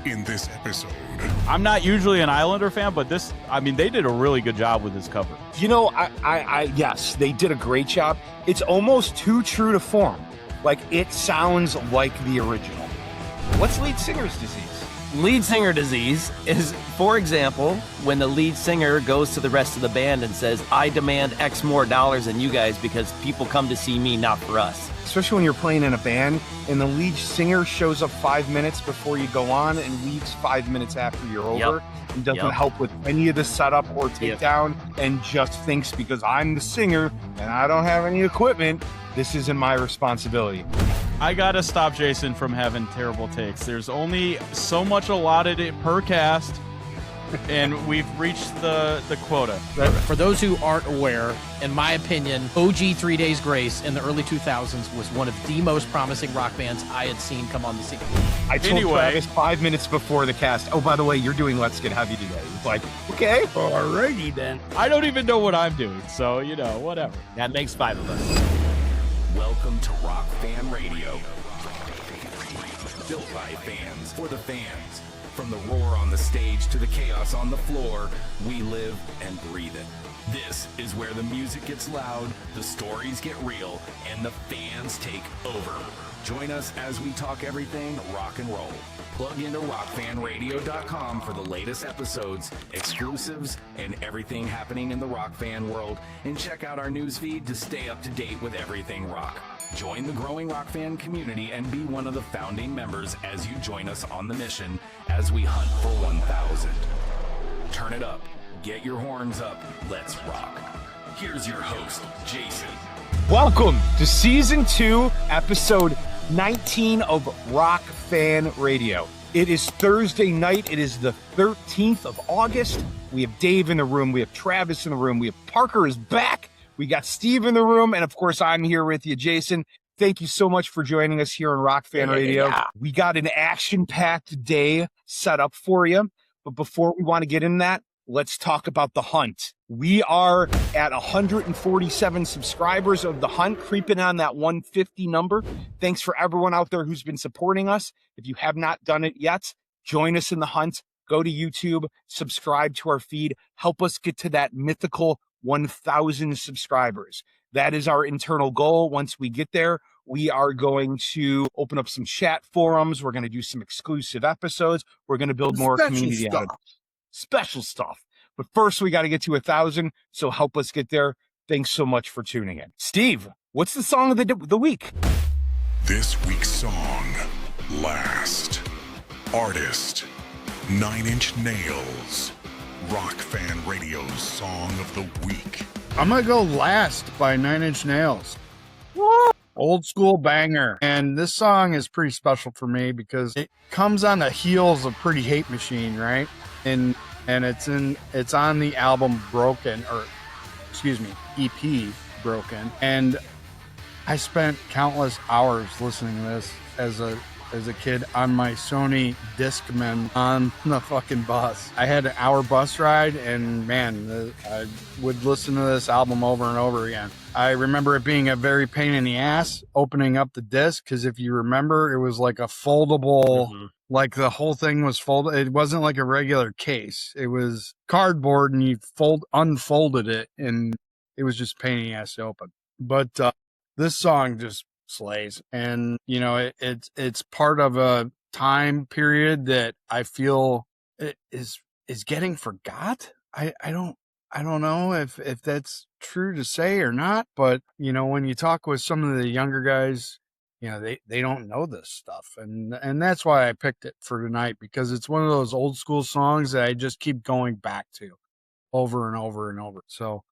in this episode. I'm not usually an Islander fan, but this, I mean, they did a really good job with this cover. You know, yes, they did a great job. It's almost too true to form. Like, it sounds like the original. What's lead singer's disease? Lead singer disease is, for example, when the lead singer goes to the rest of the band and says, I demand X more dollars than you guys because people come to see me, not for us. Especially when you're playing in a band and the lead singer shows up 5 minutes before you go on and leaves 5 minutes after you're over and doesn't help with any of the setup or takedown and just thinks because I'm the singer and I don't have any equipment, this isn't my responsibility. I gotta stop Jason from having terrible takes. There's only so much allotted per cast, and we've reached the quota. For those who aren't aware, in my opinion, OG 3 Days Grace in the early 2000s was one of the most promising rock bands I had seen come on the scene. I told Travis 5 minutes before the cast, oh, by the way, you're doing Let's Get Heavy today. It's like, okay, alrighty then. I don't even know what I'm doing, so, you know, whatever. That makes 5 of us. Welcome to Rock Fan Radio. Built by fans, for the fans. From the roar on the stage to the chaos on the floor, we live and breathe it. This is where the music gets loud, the stories get real, and the fans take over. Join us as we talk everything rock and roll. Plug into rockfanradio.com for the latest episodes, exclusives, and everything happening in the rock fan world. And check out our news feed to stay up to date with everything rock. Join the growing rock fan community and be one of the founding members as you join us on the mission as we hunt for 1,000. Turn it up, get your horns up, let's rock. Here's your host, Jason. Welcome to Season 2, Episode 19 of Rock Fan Radio. It is Thursday night. It is the 13th of August. We have Dave in the room. We have Travis in the room. We have Parker is back. We got Steve in the room. And of course, I'm here with you, Jason. Thank you so much for joining us here on Rock Fan Radio. We got an action-packed day set up for you. But before we want to get in that, let's talk about the hunt. We are at 147 subscribers of the hunt, creeping on that 150 number. Thanks for everyone out there who's been supporting us. If you have not done it yet, join us in the hunt. Go to YouTube, subscribe to our feed. Help us get to that mythical 1,000 subscribers. That is our internal goal. Once we get there, we are going to open up some chat forums. We're going to do some exclusive episodes. We're going to build more community out of it. Special stuff. But first, we got to get to 1,000, so help us get there. Thanks so much for tuning in. Steve, what's the song of the week? This week's song, Last. Artist, 9 Inch Nails. Rock Fan Radio's Song of the Week. I'm going to go Last by 9 Inch Nails. Woo! Old school banger. And this song is pretty special for me because it comes on the heels of Pretty Hate Machine, right? And it's on the album Broken, or excuse me, EP Broken. And I spent countless hours listening to this as a kid on my Sony Discman on the fucking bus. I had an hour bus ride, and man, I would listen to this album over and over again. I remember it being a very pain in the ass opening up the disc, because if you remember, it was like a foldable, like the whole thing was folded. It wasn't like a regular case. It was cardboard, and you unfolded it, and it was just a pain in the ass to open. But this song just slays, and you know, it's part of a time period that I feel is getting forgot. I don't know if that's true to say or not, but you know, when you talk with some of the younger guys, you know, they don't know this stuff, and that's why I picked it for tonight, because it's one of those old school songs that I just keep going back to over and over and over. So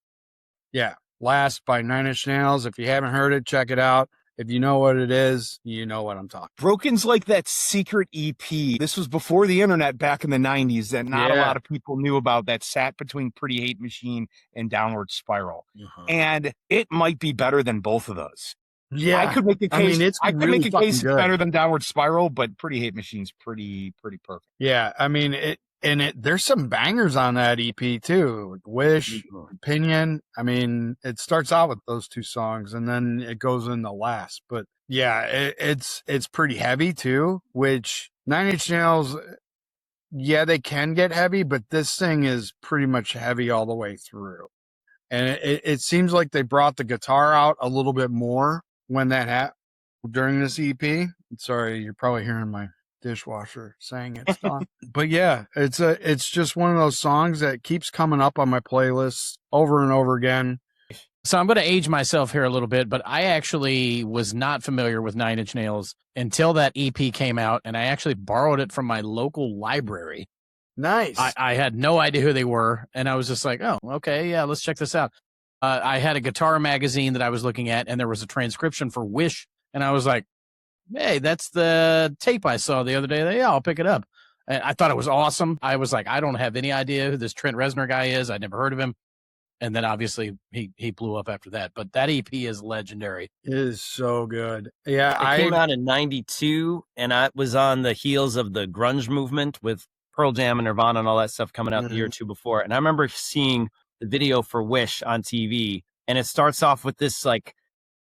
yeah, Last by 9 Inch Nails. If you haven't heard it, check it out. If you know what it is, you know what I'm talking. Broken's like that secret EP. This was before the internet back in the 90s that not a lot of people knew about, that sat between Pretty Hate Machine and Downward Spiral. And it might be better than both of those. Yeah. I could make a case, I could make a case good. better than Downward Spiral, but Pretty Hate Machine's pretty perfect. Yeah, I mean, there's some bangers on that EP too. Like Wish, Opinion. I mean, it starts out with those two songs and then it goes into Last. But yeah, it's pretty heavy too, which 9 Inch Nails, yeah, they can get heavy, but this thing is pretty much heavy all the way through. And it seems like they brought the guitar out a little bit more when that happened during this EP. Sorry, you're probably hearing my dishwasher saying it's done. But yeah, it's just one of those songs that keeps coming up on my playlist over and over again. So I'm going to age myself here a little bit, but I actually was not familiar with Nine Inch Nails until that EP came out, and I actually borrowed it from my local library. Nice. I had no idea who they were, and I was just like, oh, okay, yeah, let's check this out. I had a guitar magazine that I was looking at, and there was a transcription for Wish, and I was like, hey, that's the tape I saw the other day. Yeah, I'll pick it up. And I thought it was awesome. I was like, I don't have any idea who this Trent Reznor guy is. I'd never heard of him. And then obviously he blew up after that. But that EP is legendary. It is so good. Yeah, It came out in 92, and I was on the heels of the grunge movement with Pearl Jam and Nirvana and all that stuff coming out the year or two before. And I remember seeing the video for Wish on TV, and it starts off with this like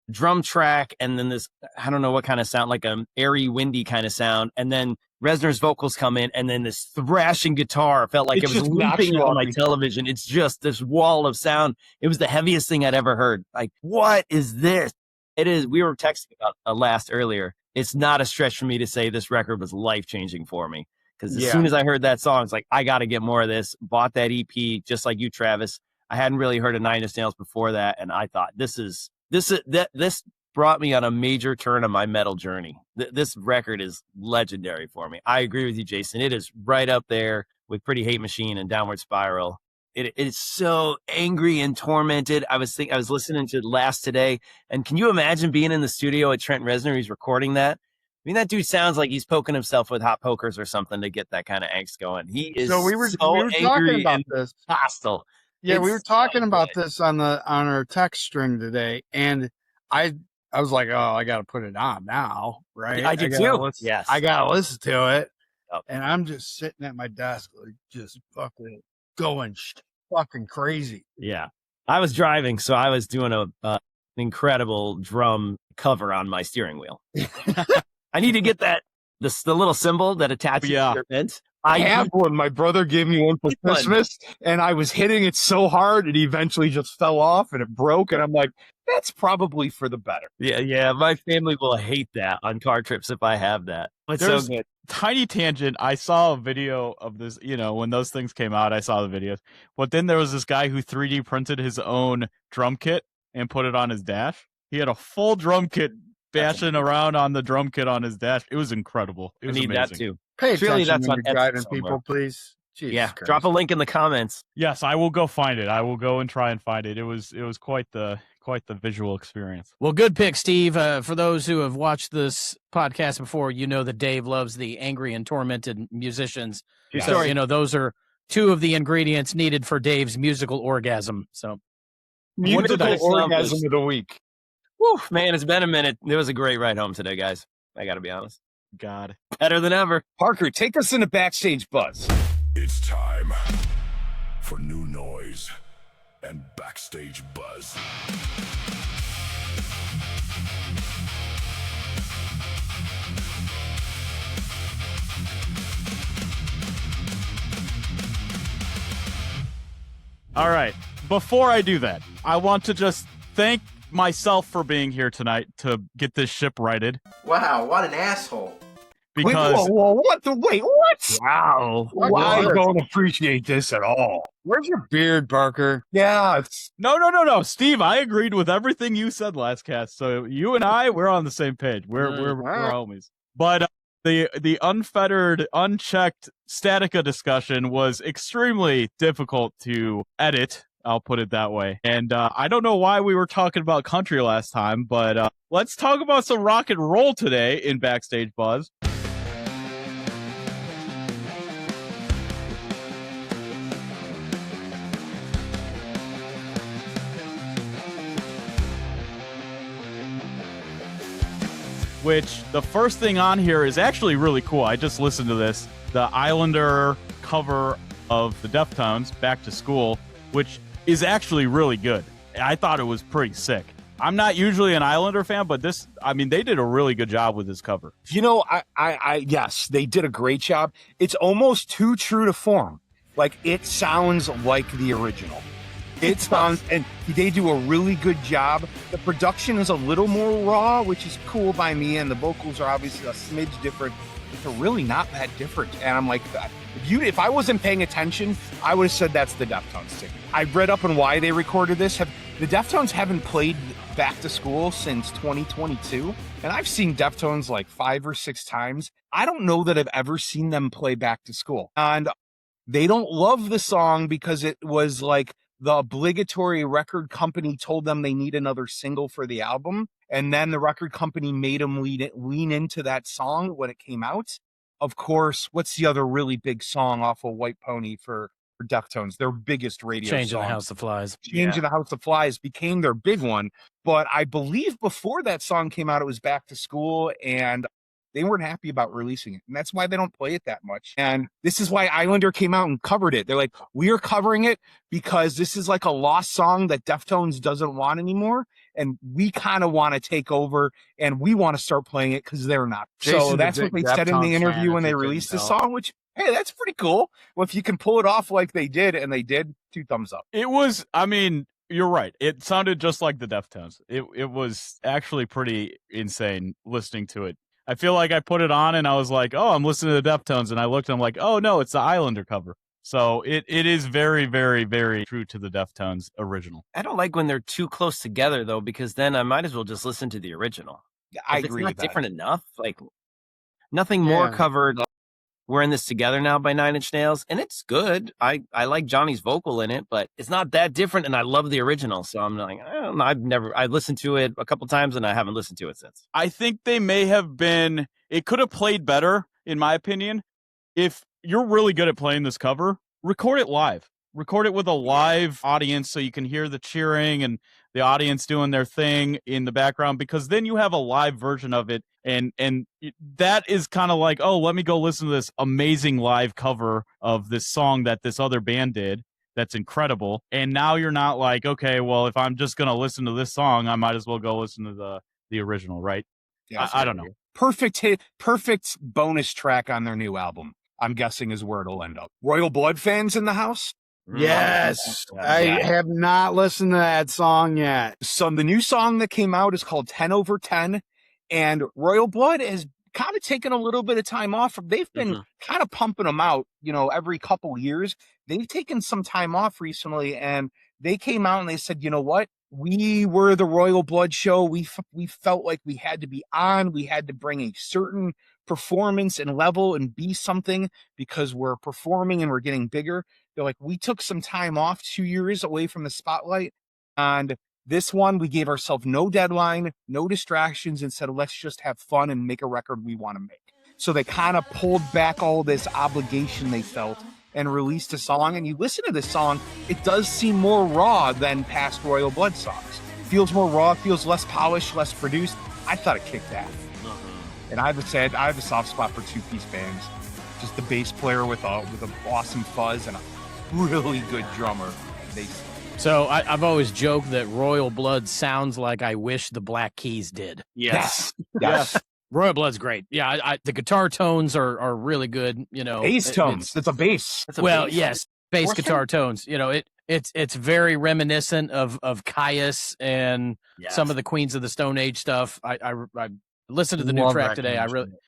drum track and then this, I don't know what kind of sound, like an airy, windy kind of sound. And then Reznor's vocals come in, and then this thrashing guitar felt like it was looping on my television. It's just this wall of sound. It was the heaviest thing I'd ever heard. Like, what is this? It is. We were texting about last earlier. It's not a stretch for me to say this record was life-changing for me. Because as soon as I heard that song, it's like, I got to get more of this. Bought that EP, just like you, Travis. I hadn't really heard of Nine Inch Nails before that, and I thought, this brought me on a major turn of my metal journey. This record is legendary for me. I agree with you, Jason. It is right up there with Pretty Hate Machine and Downward Spiral. It is so angry and tormented. I was listening to it last today, and can you imagine being in the studio at Trent Reznor? He's recording that. I mean, that dude sounds like he's poking himself with hot pokers or something to get that kind of angst going. He is we were angry talking about and this. hostile. Yeah, we It's were talking so about good. this on our text string today, and I was like, oh, I got to put it on now, right? I did gotta too. Yes. I got to listen to it. Yep. And I'm just sitting at my desk, like, just fucking going fucking crazy. Yeah. I was driving, so I was doing an incredible drum cover on my steering wheel. I need to get the little symbol that attaches to your vent. I have one. My brother gave me one for Christmas, and I was hitting it so hard, it eventually just fell off and it broke. And I'm like, that's probably for the better. Yeah. My family will hate that on car trips if I have that. It's so good. Tiny tangent. I saw a video of this, when those things came out, I saw the videos. But then there was this guy who 3D printed his own drum kit and put it on his dash. He had a full drum kit bashing around on the drum kit on his dash. It was incredible. It was I need amazing. that too. Pay Surely attention that's when on you're Etsy driving, somewhere. people, please. Jesus Christ. Drop a link in the comments. Yes, I will go find it. I will go and try and find it. It was quite the visual experience. Well, good pick, Steve. For those who have watched this podcast before, you know that Dave loves the angry and tormented musicians. So, those are two of the ingredients needed for Dave's musical orgasm. So, Musical orgasm of the week. Whew, man, it's been a minute. It was a great ride home today, guys. I got to be honest. God. Better than ever. Parker, take us into Backstage Buzz. It's time for new noise and Backstage Buzz. All right. Before I do that, I want to just thank myself for being here tonight to get this ship righted. Wow, what an asshole. Because Wait, what? Wow. I don't appreciate this at all. Where's your beard, Parker? Yeah, it's no, Steve, I agreed with everything you said last cast. So you and I, we're on the same page. We're homies. But the unfettered, unchecked Statica discussion was extremely difficult to edit. I'll put it that way. And I don't know why we were talking about country last time, but let's talk about some rock and roll today in Backstage Buzz. Which the first thing on here is actually really cool. I just listened to this. The Islander cover of the Deftones, Back to School, which is actually really good. I thought it was pretty sick. I'm not usually an Islander fan, but this, I mean, they did a really good job with this cover. You know, yes, they did a great job. It's almost too true to form. Like, it sounds like the original. It sounds, and they do a really good job. The production is a little more raw, which is cool by me, and the vocals are obviously a smidge different, but they're really not that different. And I'm like, if I wasn't paying attention, I would have said that's the Deftones thing. I read up on why they recorded this. The Deftones haven't played Back to School since 2022, and I've seen Deftones like 5 or 6 times. I don't know that I've ever seen them play Back to School. And they don't love the song because it was like the obligatory record company told them they need another single for the album. And then the record company made them lean into that song when it came out. Of course, what's the other really big song off of White Pony for Deftones? Their biggest radio song. Change in the House of Flies. Change in the House of Flies became their big one. But I believe before that song came out, it was Back to School, and they weren't happy about releasing it. And that's why they don't play it that much. And this is why Islander came out and covered it. They're like, we are covering it because this is like a lost song that Deftones doesn't want anymore. And we kind of want to take over, and we want to start playing it because they're not. So that's what they said in the interview when they released the song, which, hey, that's pretty cool. Well, if you can pull it off like they did, and they did, 2 thumbs up. It was, I mean, you're right. It sounded just like the Deftones. It was actually pretty insane listening to it. I feel like I put it on and I was like, oh, I'm listening to the Deftones. And I looked and I'm like, oh, no, it's the Islander cover. So it is very, very, very true to the Deftones original. I don't like when they're too close together, though, because then I might as well just listen to the original. Yeah, I agree with it's that. not different enough. Like, nothing more covered. We're in this together now by 9 Inch Nails, and it's good. I like Johnny's vocal in it, but it's not that different, and I love the original. So I'm like, I don't know. I listened to it a couple times, and I haven't listened to it since. I think they may have been, it could have played better, in my opinion. If you're really good at playing this cover, record it live. Record it with a live audience so you can hear the cheering and the audience doing their thing in the background, because then you have a live version of it. And that is kind of like, oh, let me go listen to this amazing live cover of this song that this other band did. That's incredible. And now you're not like, okay, well, if I'm just going to listen to this song, I might as well go listen to the original, right? Yeah, I don't know. Perfect hit, perfect bonus track on their new album, I'm guessing, is where it'll end up. Royal Blood fans in the house? Yes. I have not listened to that song yet. So the new song that came out is called 10 over 10. And Royal Blood has kind of taken a little bit of time off. They've been kind of pumping them out, every couple years. They've taken some time off recently, and they came out and they said, you know what? We were the Royal Blood show. We felt like we had to be on. We had to bring a certain performance and level and be something because we're performing and we're getting bigger. They're like, we took some time off, 2 years away from the spotlight. And this one, we gave ourselves no deadline, no distractions, and said, let's just have fun and make a record we want to make. So they kind of pulled back all this obligation they felt and released a song. And you listen to this song, it does seem more raw than past Royal Blood songs. It feels more raw, it feels less polished, less produced. I thought it kicked ass. And I have a soft spot for 2-piece bands. Just the bass player with an awesome fuzz and a really good drummer. So I've always joked that Royal Blood sounds like I wish the Black Keys did. Yes. Royal Blood's great. Yeah, the guitar tones are really good. Bass tones. That's a bass. Yes, bass guitar tones. It's very reminiscent of Caius and some of the Queens of the Stone Age stuff. I listened to the new track today.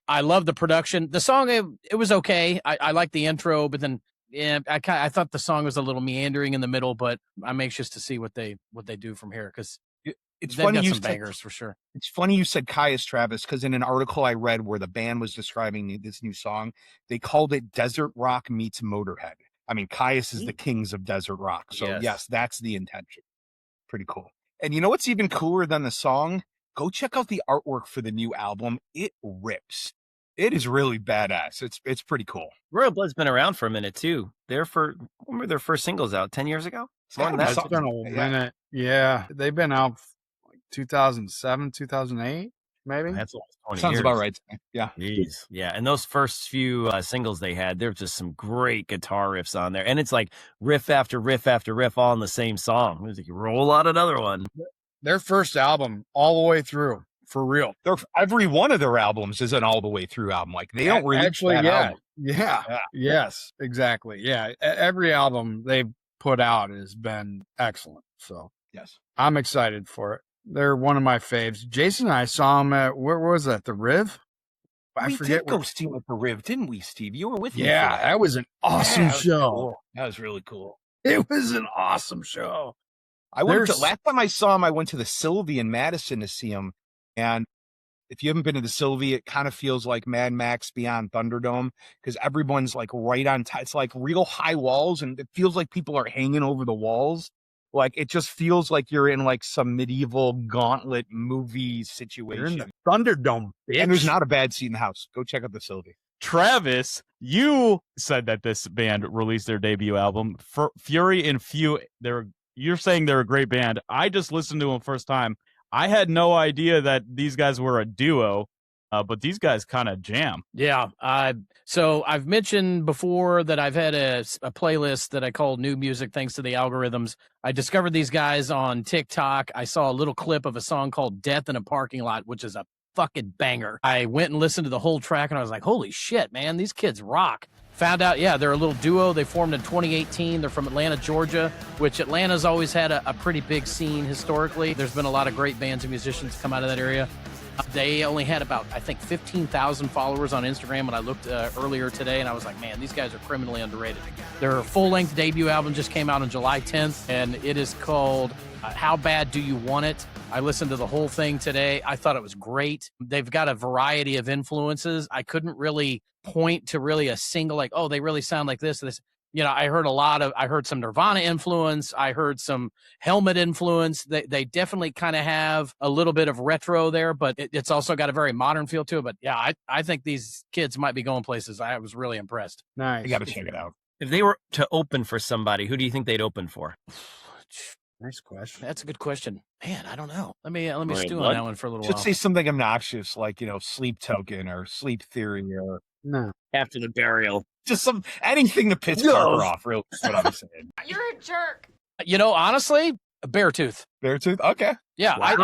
I love the production. The song, it was okay. I like the intro, but then I thought the song was a little meandering in the middle. But I'm anxious to see what they do from here, because it's funny you some bangers for sure. It's funny you said Caius, Travis, because in an article I read where the band was describing this new song, they called it Desert Rock meets Motorhead. I mean, Caius is the kings of desert rock. So yes, that's the intention. Pretty cool. And you know what's even cooler than the song? Go check out the artwork for the new album. It rips. It is really badass. It's pretty cool. Royal Blood's been around for a minute too. When were their first singles out? 10 years ago? More than that. It's been a minute. Yeah. They've been out like 2007, 2008, maybe. That's almost 20 Sounds years. about right. Yeah. Jeez. Yeah. And those first few singles they had, there were just some great guitar riffs on there. And it's like riff after riff after riff all in the same song. It was like, roll out another one. Their first album all the way through, for real. Every one of their albums is an all the way through album. Like they don't release Actually, that yeah. album. Yeah. Yes, exactly. Yeah. Every album they've put out has been excellent. So Yes. I'm excited for it. They're one of my faves. Jason and I saw them at, where was that? The Riv? I We forget. did go see him at the Riv, didn't we, Steve? You were with me. Yeah, for that was an awesome Yeah, that was show. cool. That was really cool. It was an awesome show. Last time I saw him, I went to the Sylvie in Madison to see him. And if you haven't been to the Sylvie, it kind of feels like Mad Max Beyond Thunderdome because everyone's like right on top. It's like real high walls, and it feels like people are hanging over the walls. Like it just feels like you're in like some medieval gauntlet movie You're in situation. the Thunderdome, bitch. And there's not a bad seat in the house. Go check out the Sylvie. Travis, you said that this band released their debut album, Fury and Few. You're saying they're a great band. I just listened to them first time. I had no idea that these guys were a duo, but these guys kind of jam. Yeah. So I've mentioned before that I've had a playlist that I call New Music thanks to the algorithms. I discovered these guys on TikTok. I saw a little clip of a song called Death in a Parking Lot, which is a fucking banger. I went and listened to the whole track and I was like, holy shit, man, these kids rock. Found out, yeah, they're a little duo. They formed in 2018. They're from Atlanta, Georgia, which Atlanta's always had a pretty big scene historically. There's been a lot of great bands and musicians come out of that area. They only had about, I think, 15,000 followers on Instagram when I looked earlier today, and I was like, man, these guys are criminally underrated. Their full-length debut album just came out on July 10th, and it is called How Bad Do You Want It? I listened to the whole thing today. I thought it was great. They've got a variety of influences. I couldn't really point to really a single, like, oh, they really sound like this. You know, I heard some Nirvana influence. I heard some Helmet influence. They definitely kind of have a little bit of retro there, but it's also got a very modern feel to it. But yeah, I think these kids might be going places. I was really impressed. Nice. You got to check it out. If they were to open for somebody, who do you think they'd open for? Nice question. That's a good question. Man, I don't know. Let me Right, stew bud. on that one for a little Should while. say something obnoxious like, Sleep Token or Sleep Theory or No. After the burial. just anything to piss Parker off, really, is what I'm saying. You're a jerk. You know, honestly, Beartooth. Beartooth? Okay. Yeah, Wow.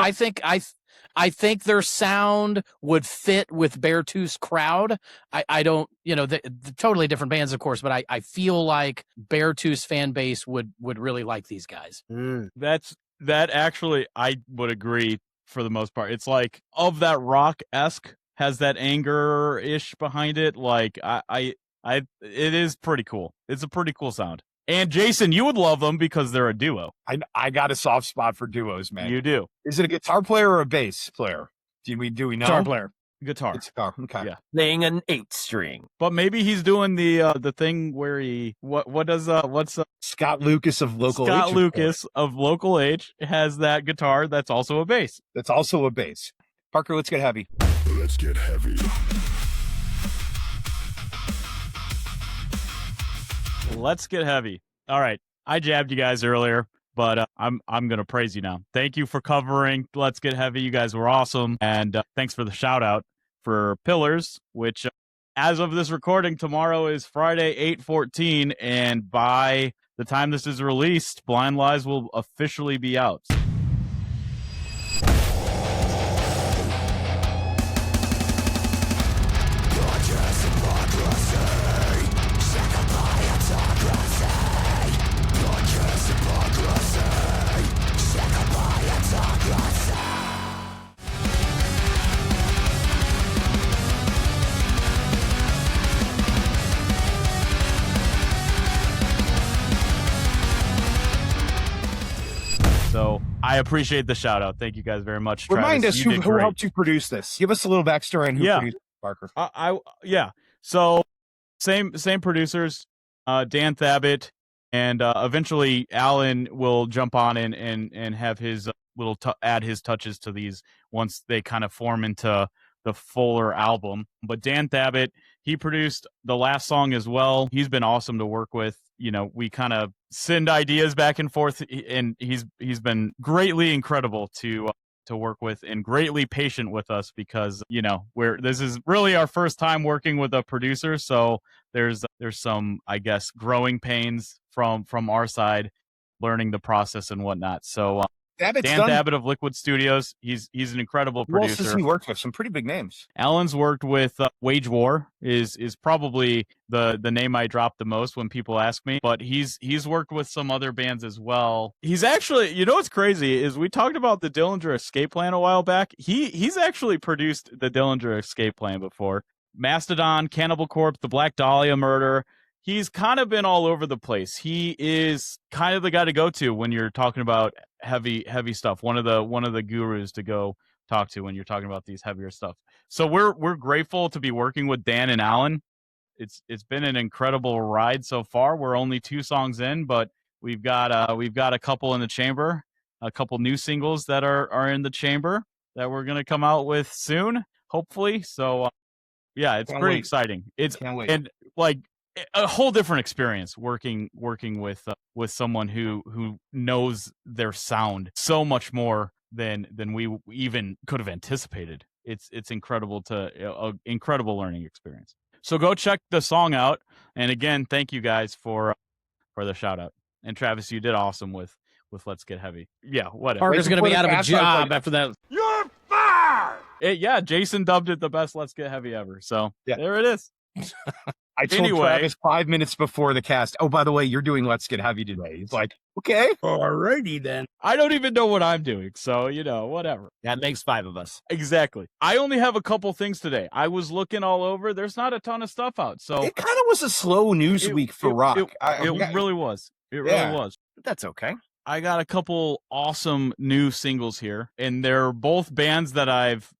I think their sound would fit with Beartooth's crowd. I don't, the totally different bands, of course, but I feel like Beartooth's fan base would really like these guys. That actually, I would agree for the most part. It's like of that rock-esque, has that anger-ish behind it. Like it is pretty cool. It's a pretty cool sound. And Jason, you would love them because they're a duo. I got a soft spot for duos, man. You do. Is it a guitar player or a bass player? Do we know? Guitar player. Guitar. It's a guitar. Okay. Yeah. Playing an 8-string. But maybe he's doing the thing where what's Scott Lucas of Local Scott H. Lucas of Local H has that guitar that's also a bass. That's also a bass. Parker, let's get heavy. Let's get heavy. Let's get heavy. All right. I jabbed you guys earlier, but I'm going to praise you now. Thank you for covering Let's Get Heavy. You guys were awesome. And thanks for the shout out for Pillars, which as of this recording, tomorrow is Friday, 8/14. And by the time this is released, Blind Lies will officially be out. So I appreciate the shout out. Thank you guys very much. Remind Travis, us you who did great. helped you produce this. Give us a little backstory on who Yeah. produced Parker. Yeah. So same producers, Dan Thabit, and eventually Alan will jump on and have his add his touches to these once they kind of form into the fuller album. But Dan Thabit, he produced the last song as well. He's been awesome to work with. We kind of send ideas back and forth, and he's been greatly incredible to work with and greatly patient with us because this is really our first time working with a producer, so there's some, I guess, growing pains from our side, learning the process and whatnot. So Dan Thabit of Liquid Studios. He's an incredible Who else producer. has he worked with? Some pretty big names. Alan's worked with Wage War is probably the name I drop the most when people ask me, but he's worked with some other bands as well. He's actually, you know what's crazy is we talked about the Dillinger Escape Plan a while back. He's actually produced the Dillinger Escape Plan before. Mastodon, Cannibal Corpse, the Black Dahlia Murder. He's kind of been all over the place. He is kind of the guy to go to when you're talking about heavy stuff. One of the gurus to go talk to when you're talking about these heavier stuff. So we're grateful to be working with Dan and Alan. It's been an incredible ride so far. We're only 2 songs in, but we've got a couple in the chamber, a couple new singles that are in the chamber that we're gonna come out with soon, hopefully. So yeah, it's pretty exciting. Can't wait. And like a whole different experience working with someone who knows their sound so much more than we even could have anticipated. It's incredible incredible learning experience. So go check the song out. And again, thank you guys for the shout out. And Travis, you did awesome with Let's Get Heavy. Yeah, whatever. Parker's going to be out of a job after that. You're fired! Yeah, Jason dubbed it the best Let's Get Heavy ever. So there it is. I told Travis 5 minutes before the cast, oh, by the way, you're doing Let's Get Heavy today. He's like, okay. Alrighty then. I don't even know what I'm doing. So, whatever. That makes 5 of us. Exactly. I only have a couple things today. I was looking all over. There's not a ton of stuff out. So it kind of was a slow news week for rock. It really was. It really was. That's okay. I got a couple awesome new singles here, and they're both bands that I've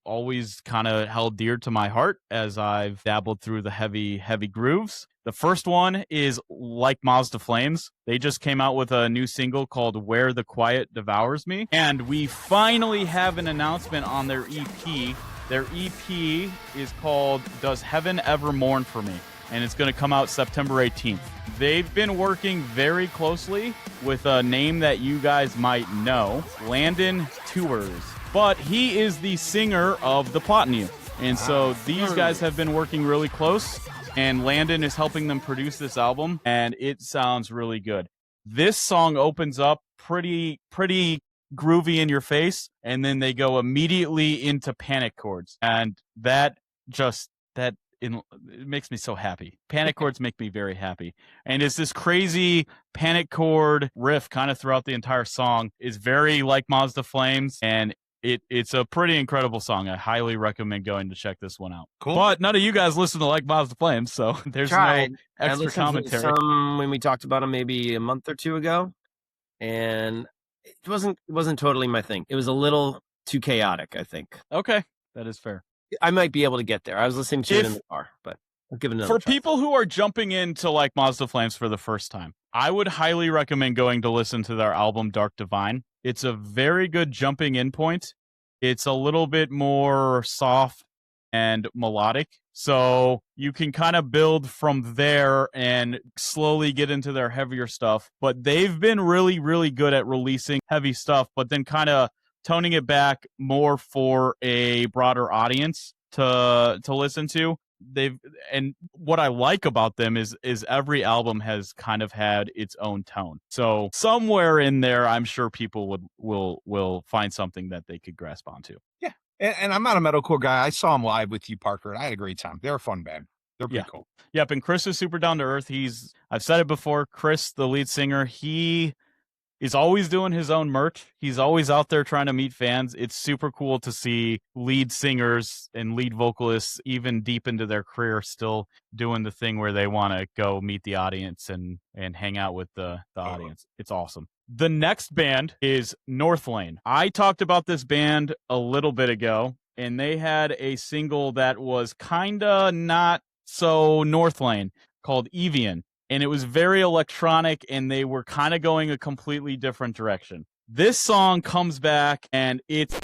always kind of held dear to my heart as I've dabbled through the heavy grooves. The first one is Like Moths to Flames. They just came out with a new single called Where the Quiet Devours Me, and we finally have an announcement on their EP. Their EP is called Does Heaven Ever Mourn for Me? And it's going to come out September 18th. They've been working very closely with a name that you guys might know, Landon Tours. But he is the singer of The Plot in You. And so these guys have been working really close, and Landon is helping them produce this album, and it sounds really good. This song opens up pretty groovy in your face, and then they go immediately into panic chords. And it makes me so happy. Panic chords make me very happy. And it's this crazy panic chord riff kind of throughout the entire song. Is very Like Moths to Flames, and it's a pretty incredible song. I highly recommend going to check this one out. Cool. But none of you guys listen to Like Moths to Flames, so there's no extra commentary. Some when we talked about them maybe a month or two ago, and it wasn't totally my thing. It was a little too chaotic, I think. Okay, that is fair. I might be able to get there. I was listening to it in the car, but I'll give it another try. People who are jumping into Like Moths to Flames for the first time, I would highly recommend going to listen to their album Dark Divine. It's a very good jumping in point. It's a little bit more soft and melodic, so you can kind of build from there and slowly get into their heavier stuff. But they've been really, really good at releasing heavy stuff, but then kind of toning it back more for a broader audience to listen to. And what I like about them is every album has kind of had its own tone. So somewhere in there, I'm sure people will find something that they could grasp onto. Yeah, and I'm not a metalcore guy. I saw them live with you, Parker, and I had a great time. They're a fun band. They're pretty cool. Yep, and Chris is super down to earth. I've said it before, Chris, the lead singer, he is always doing his own merch. He's always out there trying to meet fans. It's super cool to see lead singers and lead vocalists, even deep into their career, still doing the thing where they want to go meet the audience and hang out with the audience. It's awesome. The next band is Northlane. I talked about this band a little bit ago, and they had a single that was kind of not so Northlane called Evian. And it was very electronic, and they were kind of going a completely different direction. This song comes back, and it's...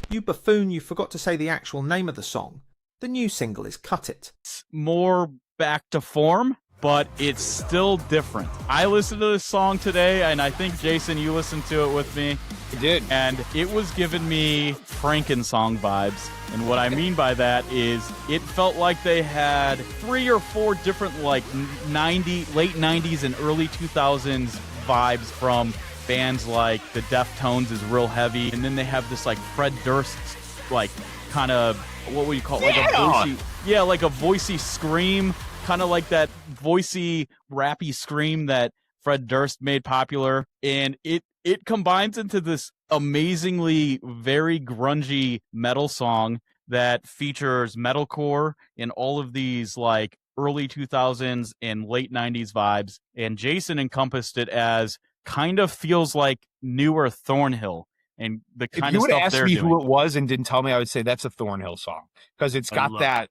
You buffoon, you forgot to say the actual name of the song. The new single is Cut It. It's more back to form, but it's still different. I listened to this song today, and I think, Jason, you listened to it with me. I did. And it was giving me Frankensong vibes. And what I mean by that is it felt like they had 3 or 4 different late 90s and early 2000s vibes from bands like the Deftones is real heavy, and then they have this like Fred Durst, like kind of what would you call it? Like a voicey, like a voicey scream, kind of like that voicey rappy scream that Fred Durst made popular, and it combines into this amazingly very grungy metal song that features metalcore and all of these like early 2000s and late 90s vibes. And Jason encompassed it as kind of feels like newer Thornhill and the kind of stuff they're doing. If you would ask me who it was and didn't tell me, I would say that's a Thornhill song because it's got that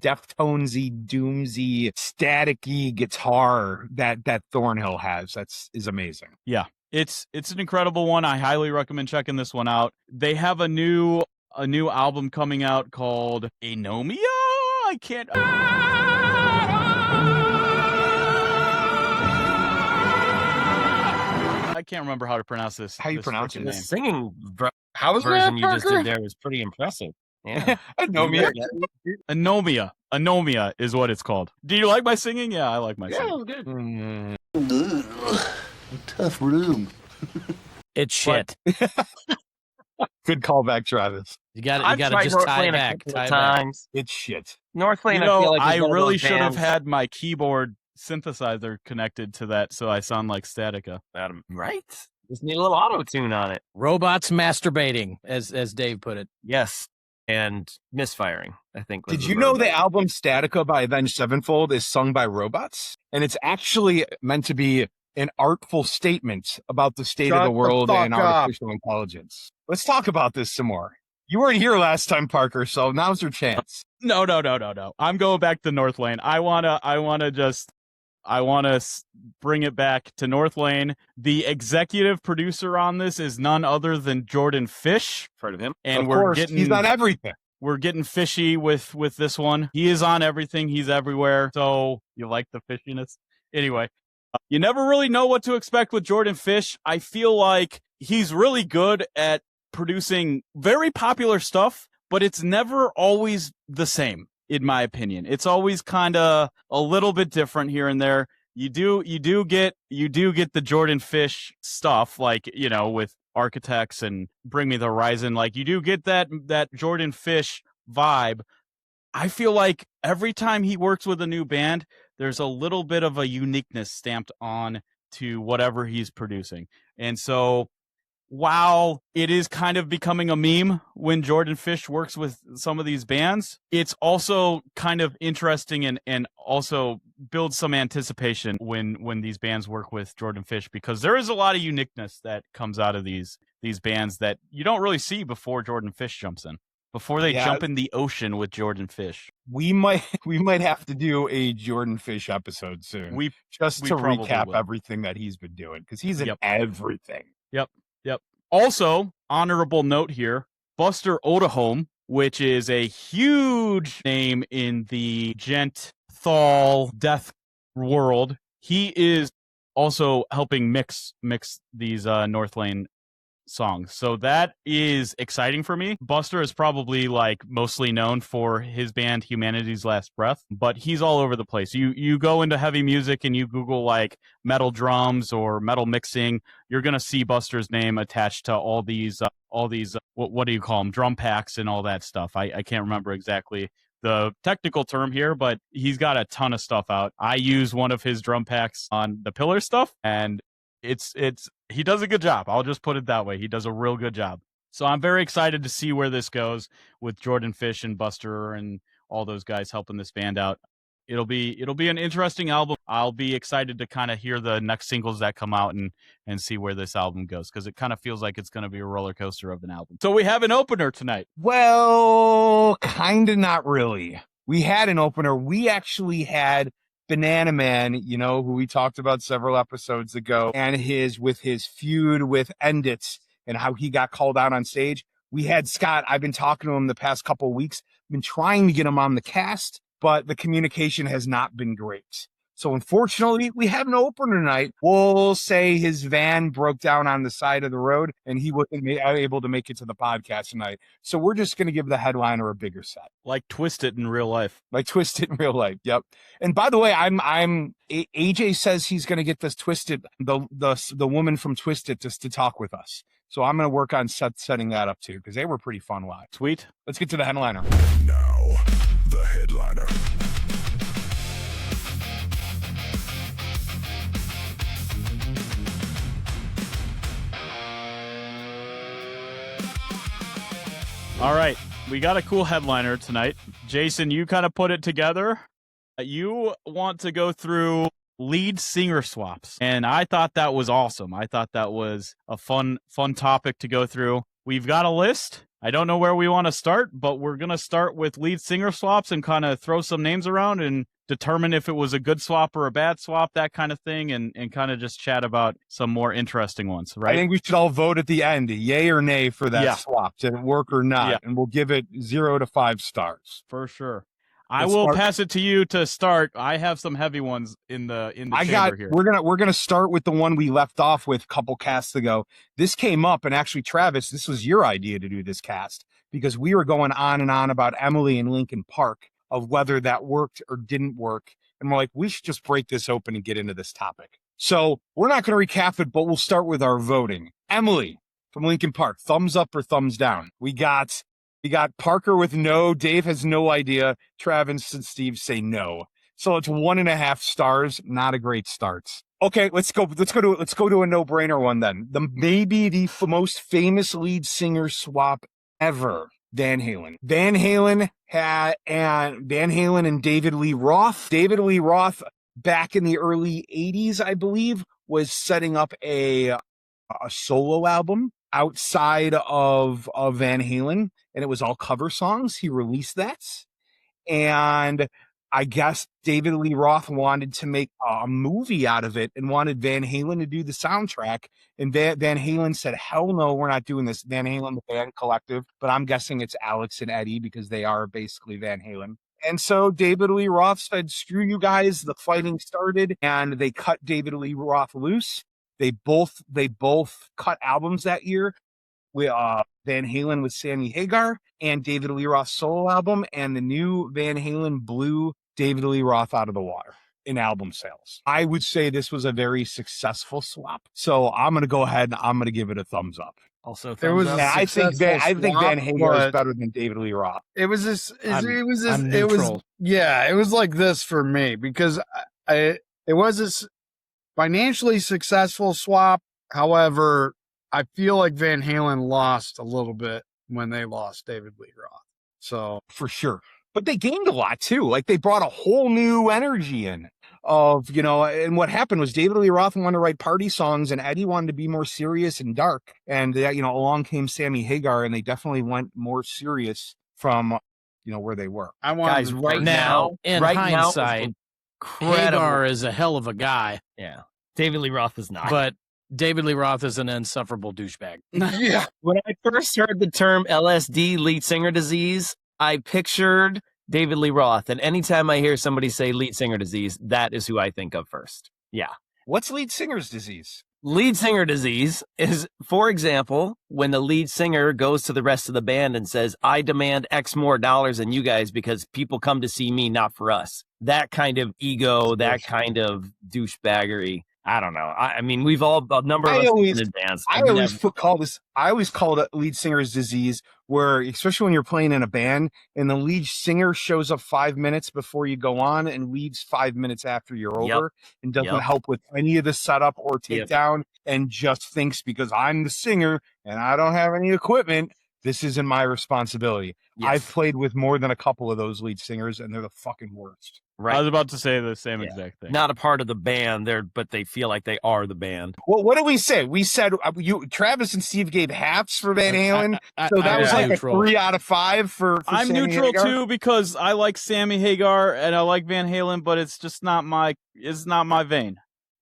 Deftonesy, doomsy, staticky guitar that Thornhill has. Is amazing. Yeah, it's an incredible one. I highly recommend checking this one out. They have a new album coming out called Anomia. I can't. I can't remember how to pronounce this. How you pronounce it? The singing How was version that, you just Parker? did there was pretty impressive. Yeah. Anomia. Anomia is what it's called. Do you like my singing? Yeah, I like my singing. Good. Tough room. It's shit. Good callback, Travis. You got I've to tried just tie Northlane a back. couple of times. It's shit. Northlane, You know, I feel like I is one of really those should have bands- had my keyboard synthesizer connected to that, so I sound like Statica. Right? Just need a little auto tune on it. Robots masturbating, as Dave put it. Yes, and misfiring. I think. was Did the you know verb. the album Statica by Avenged Sevenfold is sung by robots? And it's actually meant to be an artful statement about the state of Shut the the world fuck and up. artificial intelligence. Let's talk about this some more. You weren't here last time, Parker, so now's your chance. No. I'm going back to Northlane. I wanna bring it back to Northlane. The executive producer on this is none other than Jordan Fish, Heard of him? and Of we're course, getting he's on everything. we're getting fishy with this one. He is on everything. He's everywhere. So you like the fishiness? Anyway, you never really know what to expect with Jordan Fish. I feel like he's really good at producing very popular stuff, but it's never always the same, in my opinion. It's always kind of a little bit different here and there. You do get the Jordan Fish stuff, like, you know, with Architects and Bring Me the Horizon. Like, you do get that Jordan Fish vibe. I feel like every time he works with a new band, there's a little bit of a uniqueness stamped on to whatever he's producing. And so while it is kind of becoming a meme when Jordan Fish works with some of these bands, it's also kind of interesting and also builds some anticipation when these bands work with Jordan Fish, because there is a lot of uniqueness that comes out of these bands that you don't really see before Jordan Fish jumps in. Before they jump in the ocean with Jordan Fish. We might have to do a Jordan Fish episode soon. We just to probably recap will. everything that he's been doing, because he's in everything. Yep. Also, honorable note here, Buster Odahome, which is a huge name in the Thal death world. He is also helping mix these Northlane songs. So that is exciting for me. Buster is probably like mostly known for his band Humanity's Last Breath, but he's all over the place. You go into heavy music and you Google like metal drums or metal mixing, you're going to see Buster's name attached to all these what do you call them? Drum packs and all that stuff. I can't remember exactly the technical term here, but he's got a ton of stuff out. I use one of his drum packs on the Pillar stuff, and he does a good job. I'll just put it that way. He does a real good job. So I'm very excited to see where this goes with Jordan Fish and Buster and all those guys helping this band out. It'll be an interesting album. I'll be excited to kind of hear the next singles that come out and see where this album goes, because it kind of feels like it's going to be a roller coaster of an album. So we have an opener tonight. Well, kind of not really. We had an opener. We actually had Banana Man, you know, who we talked about several episodes ago, and his feud with Endits and how he got called out on stage. We had Scott. I've been talking to him the past couple of weeks, been trying to get him on the cast, but the communication has not been great. So unfortunately, we have no opener tonight. We'll say his van broke down on the side of the road and he wasn't able to make it to the podcast tonight. So we're just going to give the headliner a bigger set. Like Twisted in real life. Like Twisted in real life. Yep. And by the way, AJ says he's going to get this Twisted, the woman from Twisted to talk with us. So I'm going to work on setting that up too, because they were pretty fun live. Sweet. Let's get to the headliner. Now, the headliner. All right, we got a cool headliner tonight. Jason, you kind of put it together. You want to go through lead singer swaps, and I thought that was awesome. I thought that was a fun topic to go through. We've got a list. I don't know where we want to start, but we're going to start with lead singer swaps and kind of throw some names around and determine if it was a good swap or a bad swap, that kind of thing, and kind of just chat about some more interesting ones, right? I think we should all vote at the end, yay or nay for that swap. Did it work or not? Yeah. And we'll give it 0 to 5 stars. For sure. I will pass it to you to start. I have some heavy ones in the chamber here. We're gonna start with the one we left off with a couple casts ago. This came up, and actually, Travis, this was your idea to do this cast because we were going on and on about Emily and Lincoln Park of whether that worked or didn't work, and we're like, we should just break this open and get into this topic. So we're not going to recap it, but we'll start with our voting. Emily from Lincoln Park, thumbs up or thumbs down? We got Parker with no. Dave has no idea. Travis and Steve say no. So it's 1.5 stars. Not a great start. Okay, let's go to a no-brainer one then. Maybe the most famous lead singer swap ever. Van Halen. Van Halen and David Lee Roth. David Lee Roth, back in the early 80s, I believe, was setting up a solo album outside of Van Halen, and it was all cover songs. He released that, and I guess David Lee Roth wanted to make a movie out of it and wanted Van Halen to do the soundtrack, and Van Halen said, hell no, we're not doing this. Van Halen, the band collective, but I'm guessing it's Alex and Eddie because they are basically Van Halen. And so David Lee Roth said, screw you guys. The fighting started, and they cut David Lee Roth loose. They both cut albums that year. Van Halen with Sammy Hagar and David Lee Roth's solo album, and the new Van Halen blew David Lee Roth out of the water in album sales. I would say this was a very successful swap. So I'm going to go ahead and I'm going to give it a thumbs up. Also, there was. I think Van Hagar is better than David Lee Roth. It was like this for me because it was this financially successful swap. However, I feel like Van Halen lost a little bit when they lost David Lee Roth. So for sure, but they gained a lot too. Like they brought a whole new energy in of, and what happened was David Lee Roth wanted to write party songs and Eddie wanted to be more serious and dark. And along came Sammy Hagar and they definitely went more serious from, where they were. I want guys right now, in hindsight, Hagar is a hell of a guy. Yeah. David Lee Roth is not. But David Lee Roth is an insufferable douchebag. Yeah. When I first heard the term LSD, lead singer disease, I pictured David Lee Roth. And anytime I hear somebody say lead singer disease, that is who I think of first. Yeah. What's lead singer's disease? Lead singer disease is, for example, when the lead singer goes to the rest of the band and says, I demand X more dollars than you guys because people come to see me, not for us. That kind of ego, that kind of douchebaggery. I don't know. I mean, we've all a number of us in advance. I always call it lead singer's disease, where especially when you're playing in a band and the lead singer shows up 5 minutes before you go on and leaves 5 minutes after you're over and doesn't help with any of the setup or takedown and just thinks because I'm the singer and I don't have any equipment, this isn't my responsibility. Yes. I've played with more than a couple of those lead singers and they're the fucking worst. Right. I was about to say the same exact thing. Not a part of the band, but they feel like they are the band. Well, what did we say? We said Travis and Steve gave halves for Van Halen, so that was like neutral. A 3 out of 5 for I'm Sammy neutral Hagar. Too because I like Sammy Hagar and I like Van Halen, but it's just not my vein.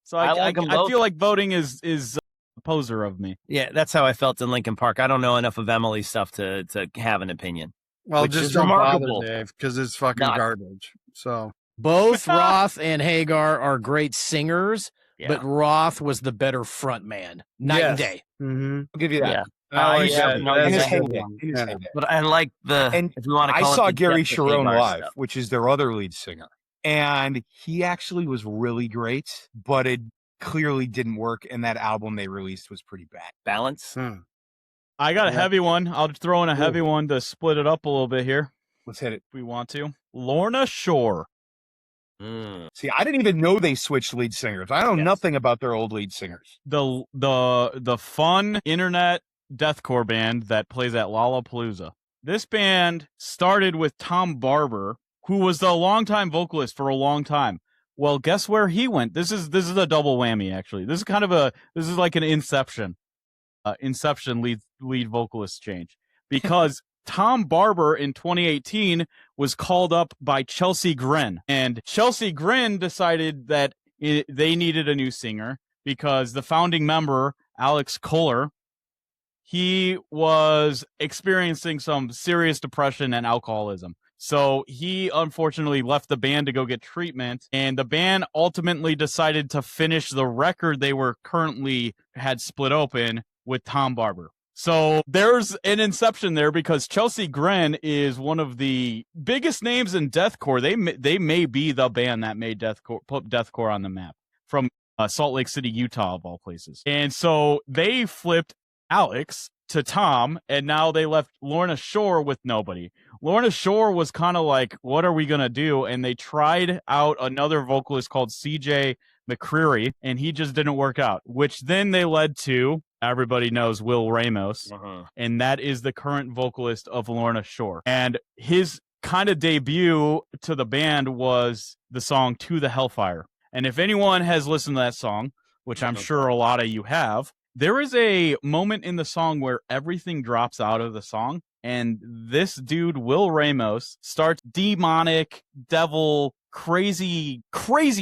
So I feel like voting is a poser of me. Yeah, that's how I felt in Lincoln Park. I don't know enough of Emily's stuff to have an opinion. Well, just don't bother, Dave, because it's fucking garbage. So. Both Roth and Hagar are great singers, Yeah. but Roth was the better front man. Night and day. Mm-hmm. I'll give you that. Yeah. I like yeah, that. no, In That's his a good heyday. one. In his Yeah. heyday. But I like the, And if you want to I call saw it the Gary Death of Sharon Hagar live, stuff. which is their other lead singer. And he actually was really great, but it clearly didn't work. And that album they released was pretty bad. Balance. I got a Yeah. heavy one. I'll throw in a heavy one to split it up a little bit here Let's hit it. if we want to. Lorna Shore. See, I didn't even know they switched lead singers. I know Yes. nothing about their old lead singers. The fun internet deathcore band that plays at Lollapalooza. This band started with Tom Barber, who was the longtime vocalist for a long time. Well, guess where he went? This is a double whammy, actually. This is like an Inception lead vocalist change, because Tom Barber in 2018 was called up by Chelsea Grin, and Chelsea Grin decided that they needed a new singer because the founding member, Alex Kohler, he was experiencing some serious depression and alcoholism. So he unfortunately left the band to go get treatment, and the band ultimately decided to finish the record they were currently had split open with Tom Barber. So there's an inception there, because Chelsea Grin is one of the biggest names in deathcore. They may be the band that made put deathcore on the map, from Salt Lake City, Utah, of all places. And so they flipped Alex to Tom, and now they left Lorna Shore with nobody. Lorna Shore was kind of like, what are we going to do? And they tried out another vocalist called CJ McCreary, and he just didn't work out, which then they led to, everybody knows, Will Ramos, and that is the current vocalist of Lorna Shore. And his kind of debut to the band was the song To the Hellfire. And if anyone has listened to that song, which I'm sure a lot of you have, there is a moment in the song where everything drops out of the song, and this dude, Will Ramos, starts demonic, devil, crazy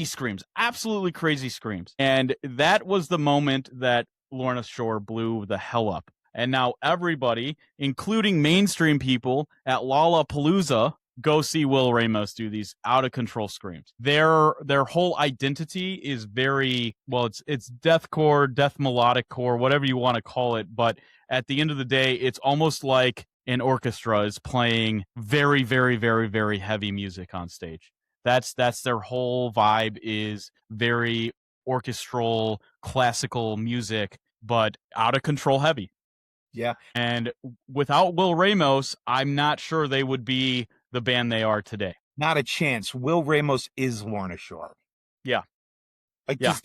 screams, absolutely crazy screams. And that was the moment that Lorna Shore blew the hell up. And now everybody, including mainstream people at Lollapalooza, go see Will Ramos do these out of control screams. Their whole identity is very, well, it's deathcore, death melodic core, whatever you want to call it. But at the end of the day, it's almost like an orchestra is playing very, very, very, very heavy music on stage. That's their whole vibe, is very orchestral, classical music, but out of control heavy. Yeah. And without Will Ramos, I'm not sure they would be the band they are today. Not a chance. Will Ramos is Lorna Shore. Yeah. Like, Yeah.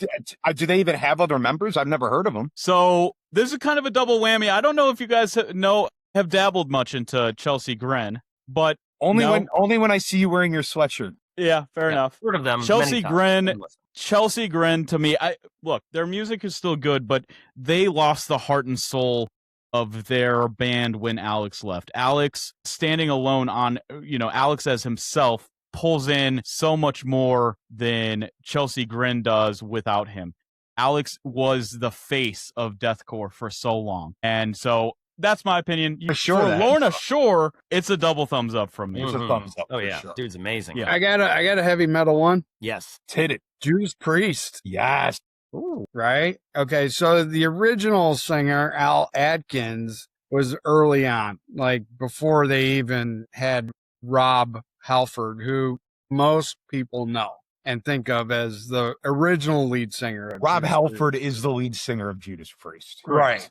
Do they even have other members? I've never heard of them. So this is kind of a double whammy. I don't know if you guys have dabbled much into Chelsea Grin, but Only no. when I see you wearing your sweatshirt. Yeah, fair enough. Heard of them. Chelsea many times. Grin. Chelsea Grin, to me, look, their music is still good, but they lost the heart and soul of their band when Alex left. Alex, standing alone on, Alex as himself, pulls in so much more than Chelsea Grin does without him. Alex was the face of deathcore for so long. And so that's my opinion. Sure for that. Lorna Shore, it's a double thumbs up from me. It's a thumbs up. Oh for yeah, sure. dude's amazing. Yeah. I got a heavy metal one. Yes. Hit it. Judas Priest. Yes. Ooh. Right? Okay, so the original singer, Al Atkins, was early on, like before they even had Rob Halford, who most people know and think of as the original lead singer. Of Rob Judas Halford Priest. is the lead singer of Judas Priest. Right.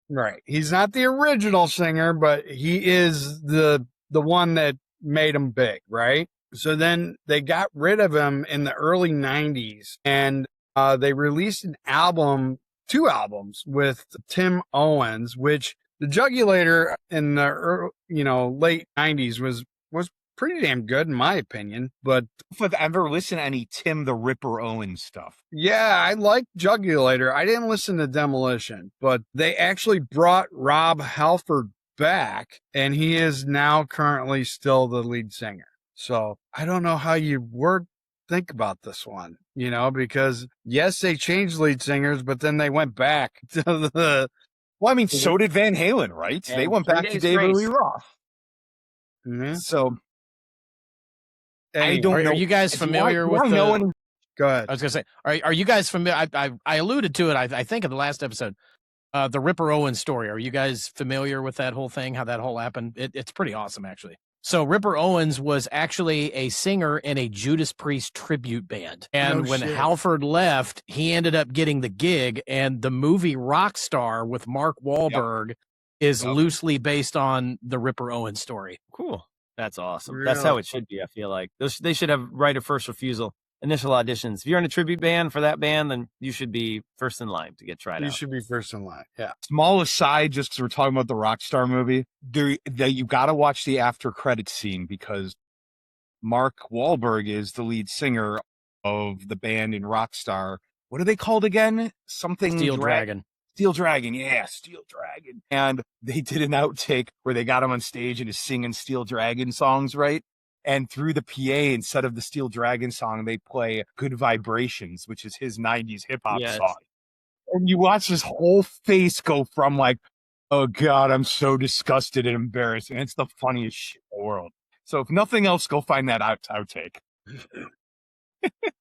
Right. He's not the original singer, but he is the one that made him big, right? So then they got rid of him in the early 90s, and they released two albums with Tim Owens, which the Jugulator in the late 90s was pretty damn good in my opinion. But If I've ever listened to any Tim the Ripper Owens stuff. yeah, I like Jugulator. I didn't listen to Demolition, but they actually brought Rob Halford back, and he is now currently still the lead singer. So I don't know how you think about this one, because yes, they changed lead singers, but then they went back to the. Well, I mean, so did Van Halen, right? And They went 3 back to Days David Grace. Lee Roth. Mhm. So I don't know. Are you guys familiar with the... Go ahead. I was gonna say, are you guys familiar? I alluded to it. I think in the last episode, the Ripper Owens story. Are you guys familiar with that whole thing? How that whole happened? It's pretty awesome, actually. So Ripper Owens was actually a singer in a Judas Priest tribute band. And when Halford left, he ended up getting the gig, and the movie Rockstar with Mark Wahlberg is loosely based on the Ripper Owens story. Cool. That's awesome. Really? That's how it should be, I feel like. They should have right of first refusal, initial auditions. If you're in a tribute band for that band, then you should be first in line to get tried out. You should be first in line. Yeah. Small aside, just because we're talking about the Rockstar movie, you got to watch the after credits scene because Mark Wahlberg is the lead singer of the band in Rockstar. What are they called again? Something Steel Dragon. Steel Dragon, yeah, Steel Dragon. And they did an outtake where they got him on stage and he's singing Steel Dragon songs, right? And through the PA, instead of the Steel Dragon song, they play Good Vibrations, which is his 90s hip-hop song. And you watch his whole face go from like, oh God, I'm so disgusted and embarrassed. And it's the funniest shit in the world. So if nothing else, go find that outtake.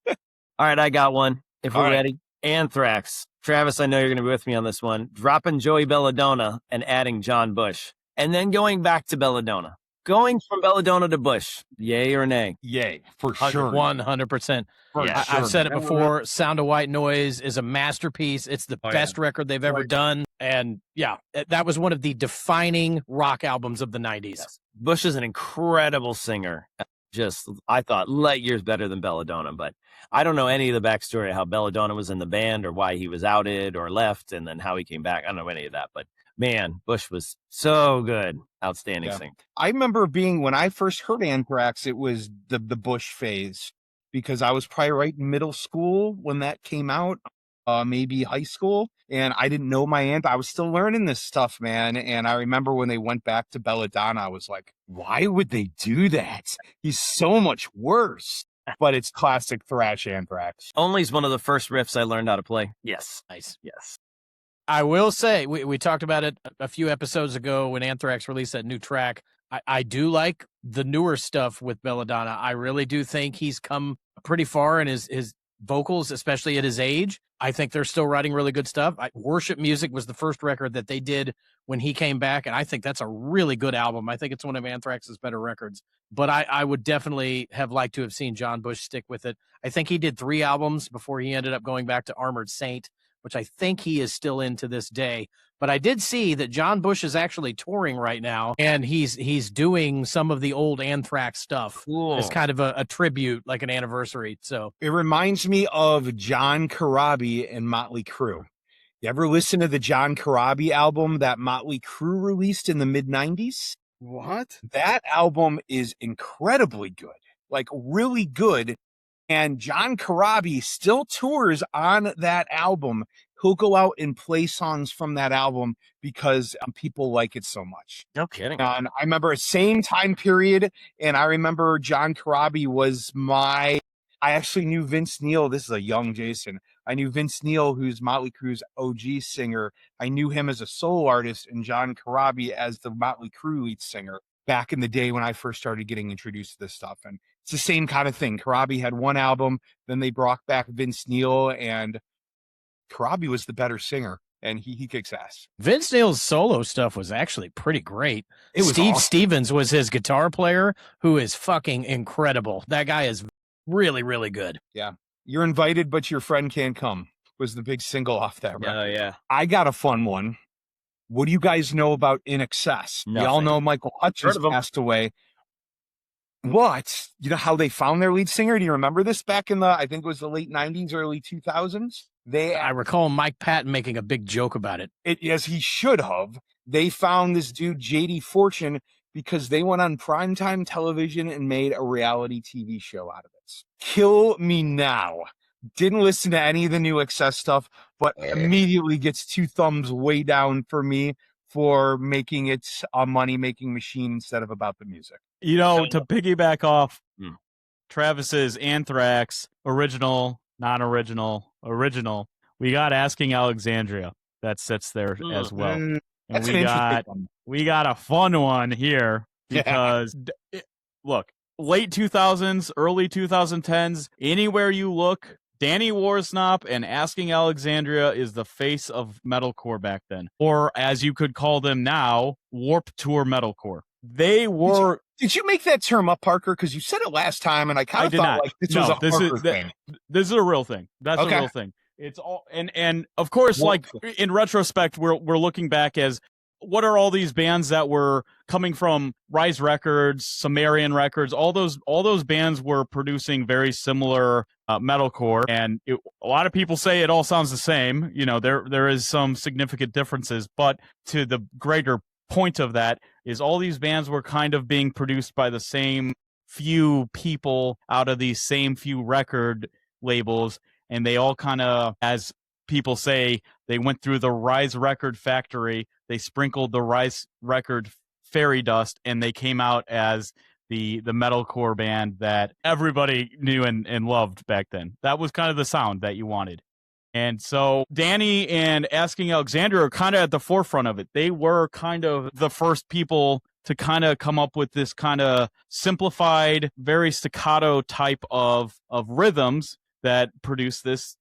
All right, I got one. If we're All right. ready. Anthrax. Travis, I know you're going to be with me on this one. Dropping Joey Belladonna and adding John Bush. And then going back to Belladonna. Going from Belladonna to Bush. Yay or nay? Yay, for sure. 100%. Yeah, I've said it before. Sound of White Noise is a masterpiece. It's the best record they've ever done. And yeah, that was one of the defining rock albums of the 90s. Yes. Bush is an incredible singer. Just, I thought, light years better than Belladonna, but I don't know any of the backstory of how Belladonna was in the band or why he was outed or left and then how he came back. I don't know any of that, but man, Bush was so good. Outstanding singer. I remember when I first heard Anthrax, it was the Bush phase because I was probably right in middle school when that came out, maybe high school. And I didn't know my I was still learning this stuff, man. And I remember when they went back to Belladonna, I was like, why would they do that? He's so much worse. But it's classic thrash Anthrax. Only's one of the first riffs I learned how to play. Yes. Nice. Yes. I will say, we talked about it a few episodes ago when Anthrax released that new track. I do like the newer stuff with Belladonna. I really do think he's come pretty far in his vocals, especially at his age. I think they're still writing really good stuff. Worship Music was the first record that they did when he came back, and I think that's a really good album. I think it's one of Anthrax's better records. But I would definitely have liked to have seen John Bush stick with it. I think he did 3 albums before he ended up going back to Armored Saint, which I think he is still in to this day. But I did see that John Bush is actually touring right now, and he's doing some of the old Anthrax stuff. Cool. It's kind of a tribute, like an anniversary. So It reminds me of John Corabi and Motley Crue. You ever listen to the John Corabi album that Motley Crue released in the mid-90s? What? That album is incredibly good, like really good. And John Corabi still tours on that album. He'll go out and play songs from that album because people like it so much. No kidding. And I remember same time period, and I remember John Corabi was I actually knew Vince Neil. This is a young Jason. I knew Vince Neil, who's Motley Crue's OG singer. I knew him as a solo artist and John Corabi as the Motley Crue lead singer back in the day when I first started getting introduced to this stuff. And it's the same kind of thing. Corabi had one album, then they brought back Vince Neil, and Corabi was the better singer, and he kicks ass. Vince Neil's solo stuff was actually pretty great. It was Steve awesome. Stevens was his guitar player, who is fucking incredible. That guy is really, really good. Yeah. You're invited, but your friend can't come was the big single off that record. Oh, yeah. I got a fun one. What do you guys know about In Excess? We all Nothing. know Michael Hutchins Heard of him. passed away. What? You know how they found their lead singer? Do you remember this back in I think it was the late 90s, early 2000s? I recall Mike Patton making a big joke about it. As he should have. They found this dude, JD Fortune, because they went on primetime television and made a reality TV show out of it. Kill me now. Didn't listen to any of the new Excess stuff, but immediately gets 2 thumbs way down for me for making it a money-making machine instead of about the music. You know, to piggyback off Hmm. Travis's Anthrax, original, non-original, original, we got Asking Alexandria that sits there as well. And That's we an got interesting one. we got a fun one here because look, late 2000s, early 2010s, anywhere you look, Danny Warsnop and Asking Alexandria is the face of metalcore back then. Or as you could call them now, Warped Tour metalcore. They were... Did you make that term up, Parker? Because you said it last time, and I kind of thought like this was a Parker thing. This is a real thing. That's okay. A real thing. It's all and of course, like in retrospect, we're looking back as what are all these bands that were coming from Rise Records, Sumerian Records, all those bands were producing very similar metalcore, and a lot of people say it all sounds the same. You know, there is some significant differences, but to the greater point of that is all these bands were kind of being produced by the same few people out of these same few record labels, and they all kind of, as people say, they went through the Rise Record factory, they sprinkled the Rise Record fairy dust, and they came out as the metalcore band that everybody knew and loved back then. That was kind of the sound that you wanted. And so Danny and Asking Alexandria are kind of at the forefront of it. They were kind of the first people to kind of come up with this kind of simplified, very staccato type of rhythms that produced this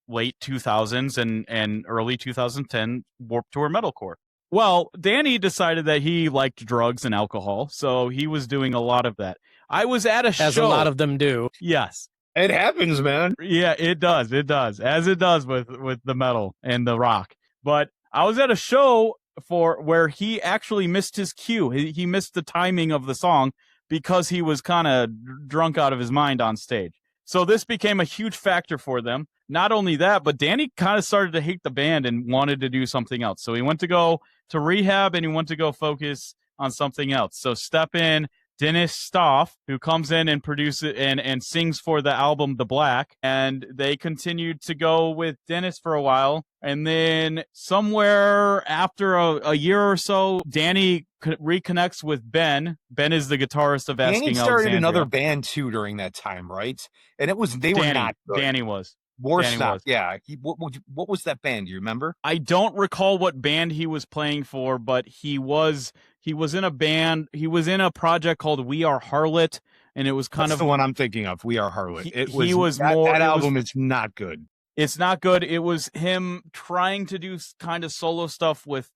late 2000s and early 2010 Warped Tour metalcore. Well, Danny decided that he liked drugs and alcohol, so he was doing a lot of that. I was at a show. As a lot of them do. Yes. It happens, man. Yeah, it does. It does. As it does with the metal and the rock. But I was at a show where he actually missed his cue. He missed the timing of the song because he was kind of drunk out of his mind on stage. So this became a huge factor for them. Not only that, but Danny kind of started to hate the band and wanted to do something else. So he went to go to rehab and he went to go focus on something else. So step in Dennis Stoff, who comes in and produces and sings for the album The Black, and they continued to go with Dennis for a while, and then somewhere after a year or so, Danny reconnects with Ben. Ben is the guitarist of Asking Alexandria. Danny started another band too during that time, right? And it was were not good. Danny was. Warsnop, yeah. What was that band? Do you remember? I don't recall what band he was playing for, but he was in a band. He was in a project called We Are Harlot, and it was kind of the one I'm thinking of. We Are Harlot. That album is not good. It's not good. It was him trying to do kind of solo stuff with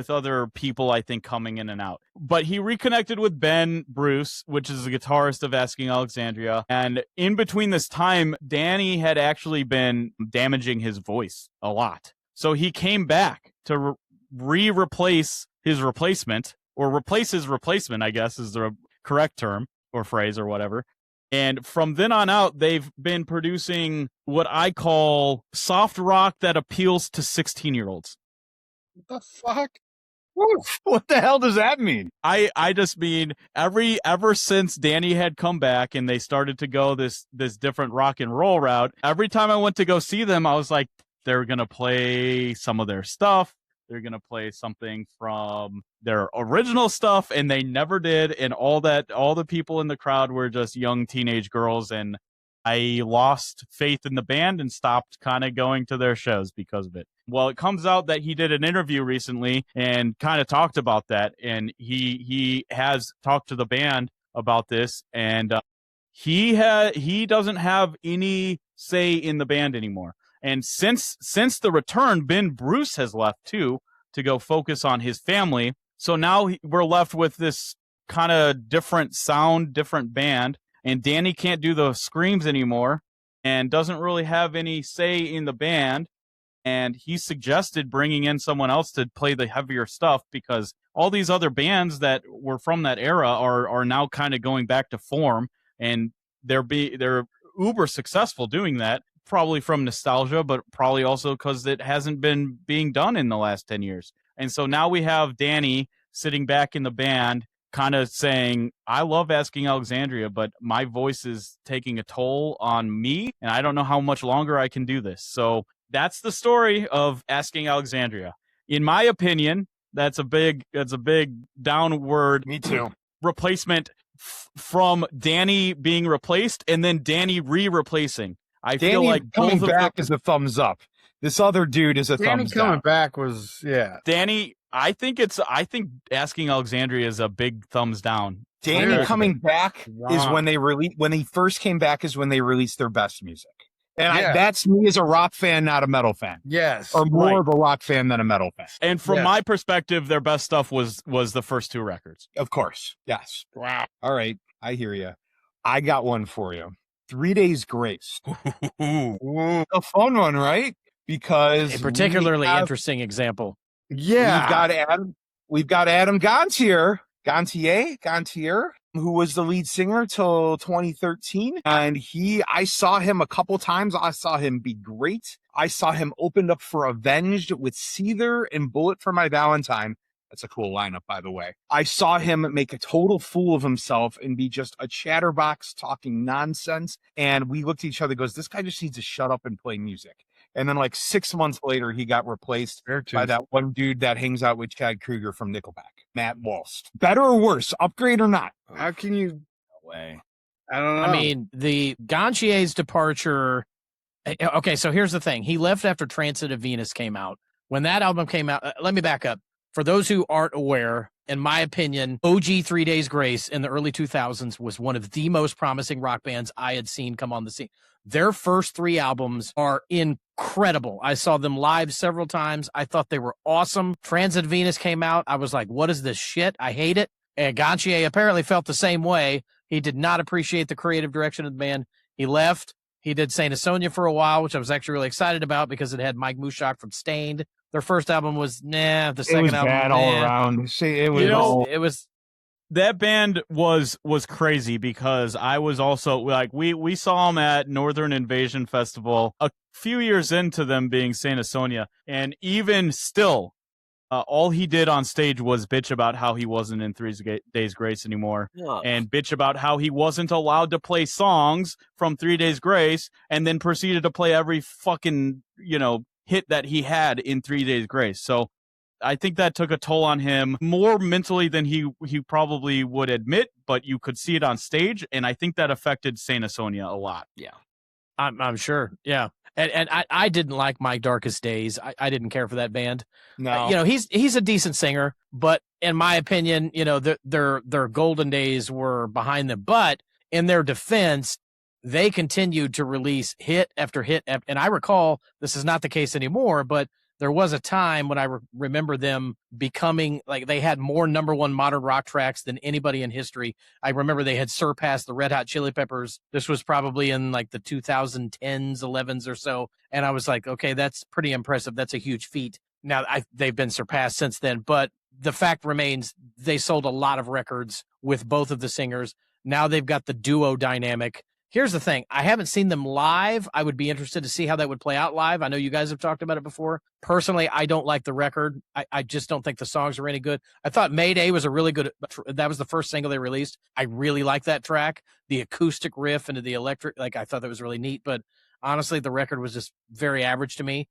other people, I think, coming in and out. But he reconnected with Ben Bruce, which is the guitarist of Asking Alexandria. And in between this time, Danny had actually been damaging his voice a lot. So he came back to replace his replacement, or replace his replacement, I guess is the correct term or phrase or whatever. And from then on out, they've been producing what I call soft rock that appeals to 16-year-olds. What the fuck? What the hell does that mean? I just mean ever since Danny had come back and they started to go this different rock and roll route, every time I went to go see them, I was like, they're going to play some of their stuff. They're going to play something from their original stuff, and they never did. And all the people in the crowd were just young teenage girls, and I lost faith in the band and stopped kind of going to their shows because of it. Well, it comes out that he did an interview recently and kind of talked about that, and he has talked to the band about this, and he doesn't have any say in the band anymore. And since the return, Ben Bruce has left too to go focus on his family. So now we're left with this kind of different sound, different band. And Danny can't do the screams anymore and doesn't really have any say in the band. And he suggested bringing in someone else to play the heavier stuff because all these other bands that were from that era are now kind of going back to form. And they're uber successful doing that. Probably from nostalgia, but probably also because it hasn't been being done in the last 10 years. And so now we have Danny sitting back in the band kind of saying, I love Asking Alexandria, but my voice is taking a toll on me, and I don't know how much longer I can do this. So that's the story of Asking Alexandria. In my opinion, that's a big downward Me too. replacement from Danny being replaced and then Danny re-replacing. I Danny feel like coming both back of them, is a thumbs up. This other dude is a Danny thumbs coming down. back was, yeah. Danny, I think Asking Alexandria is a big thumbs down Danny coming back is Wow. when he first came back is when they released their best music. And Yeah. that's me as a rock fan, not a metal fan. Yes. Or more Right. of a rock fan than a metal fan. And from Yes. my perspective, their best stuff was the first two records. Of course. Yes. Wow. All right. I hear you. I got one for you. 3 Days Grace. A fun one, right? Because A particularly we have- interesting example. Yeah. We've got Adam Gontier, who was the lead singer till 2013. And I saw him a couple times. I saw him be great. I saw him opened up for Avenged with Seether and Bullet for My Valentine. That's a cool lineup, by the way. I saw him make a total fool of himself and be just a chatterbox talking nonsense. And we looked at each other and goes, this guy just needs to shut up and play music. And then like 6 months later, he got replaced by that one dude that hangs out with Chad Kroeger from Nickelback, Matt Walsh. Better or worse, upgrade or not? How can you? No way. I don't know. I mean, the Gontier's departure. Okay, so here's the thing. He left after Transit of Venus came out. When that album came out, let me back up. For those who aren't aware, in my opinion, OG 3 Days Grace in the early 2000s was one of the most promising rock bands I had seen come on the scene. Their first 3 albums are incredible. I saw them live several times. I thought they were awesome. Transit Venus came out. I was like, what is this shit? I hate it. And Gontier apparently felt the same way. He did not appreciate the creative direction of the band. He left. He did Saint Asonia for a while, which I was actually really excited about because it had Mike Mushak from Stained. Their first album was nah. The second album bad all around. See, it was You know, it was that band was crazy because I was also like we saw them at Northern Invasion Festival a few years into them being Saint Asonia, and even still, all he did on stage was bitch about how he wasn't in 3 Days Grace anymore, and bitch about how he wasn't allowed to play songs from 3 Days Grace, and then proceeded to play every fucking hit that he had in 3 Days Grace. So I think that took a toll on him more mentally than he probably would admit, but you could see it on stage, and I think that affected Saint Asonia a lot. Yeah. I'm sure. Yeah. And I didn't like My Darkest Days. I didn't care for that band. no. He's a decent singer, but in my opinion, their golden days were behind them. But in their defense, they continued to release hit after hit. And I recall, this is not the case anymore, but there was a time when I remember them becoming like they had more #1 modern rock tracks than anybody in history. I remember they had surpassed the Red Hot Chili Peppers. This was probably in like the 2010s, 11s or so. And I was like, okay, that's pretty impressive. That's a huge feat. Now they've been surpassed since then, but the fact remains they sold a lot of records with both of the singers. Now they've got the duo dynamic. Here's the thing. I haven't seen them live. I would be interested to see how that would play out live. I know you guys have talked about it before. Personally, I don't like the record. I just don't think the songs are any good. I thought Mayday was a really good, that was the first single they released. I really like that track. The acoustic riff into the electric, I thought that was really neat. But honestly, the record was just very average to me.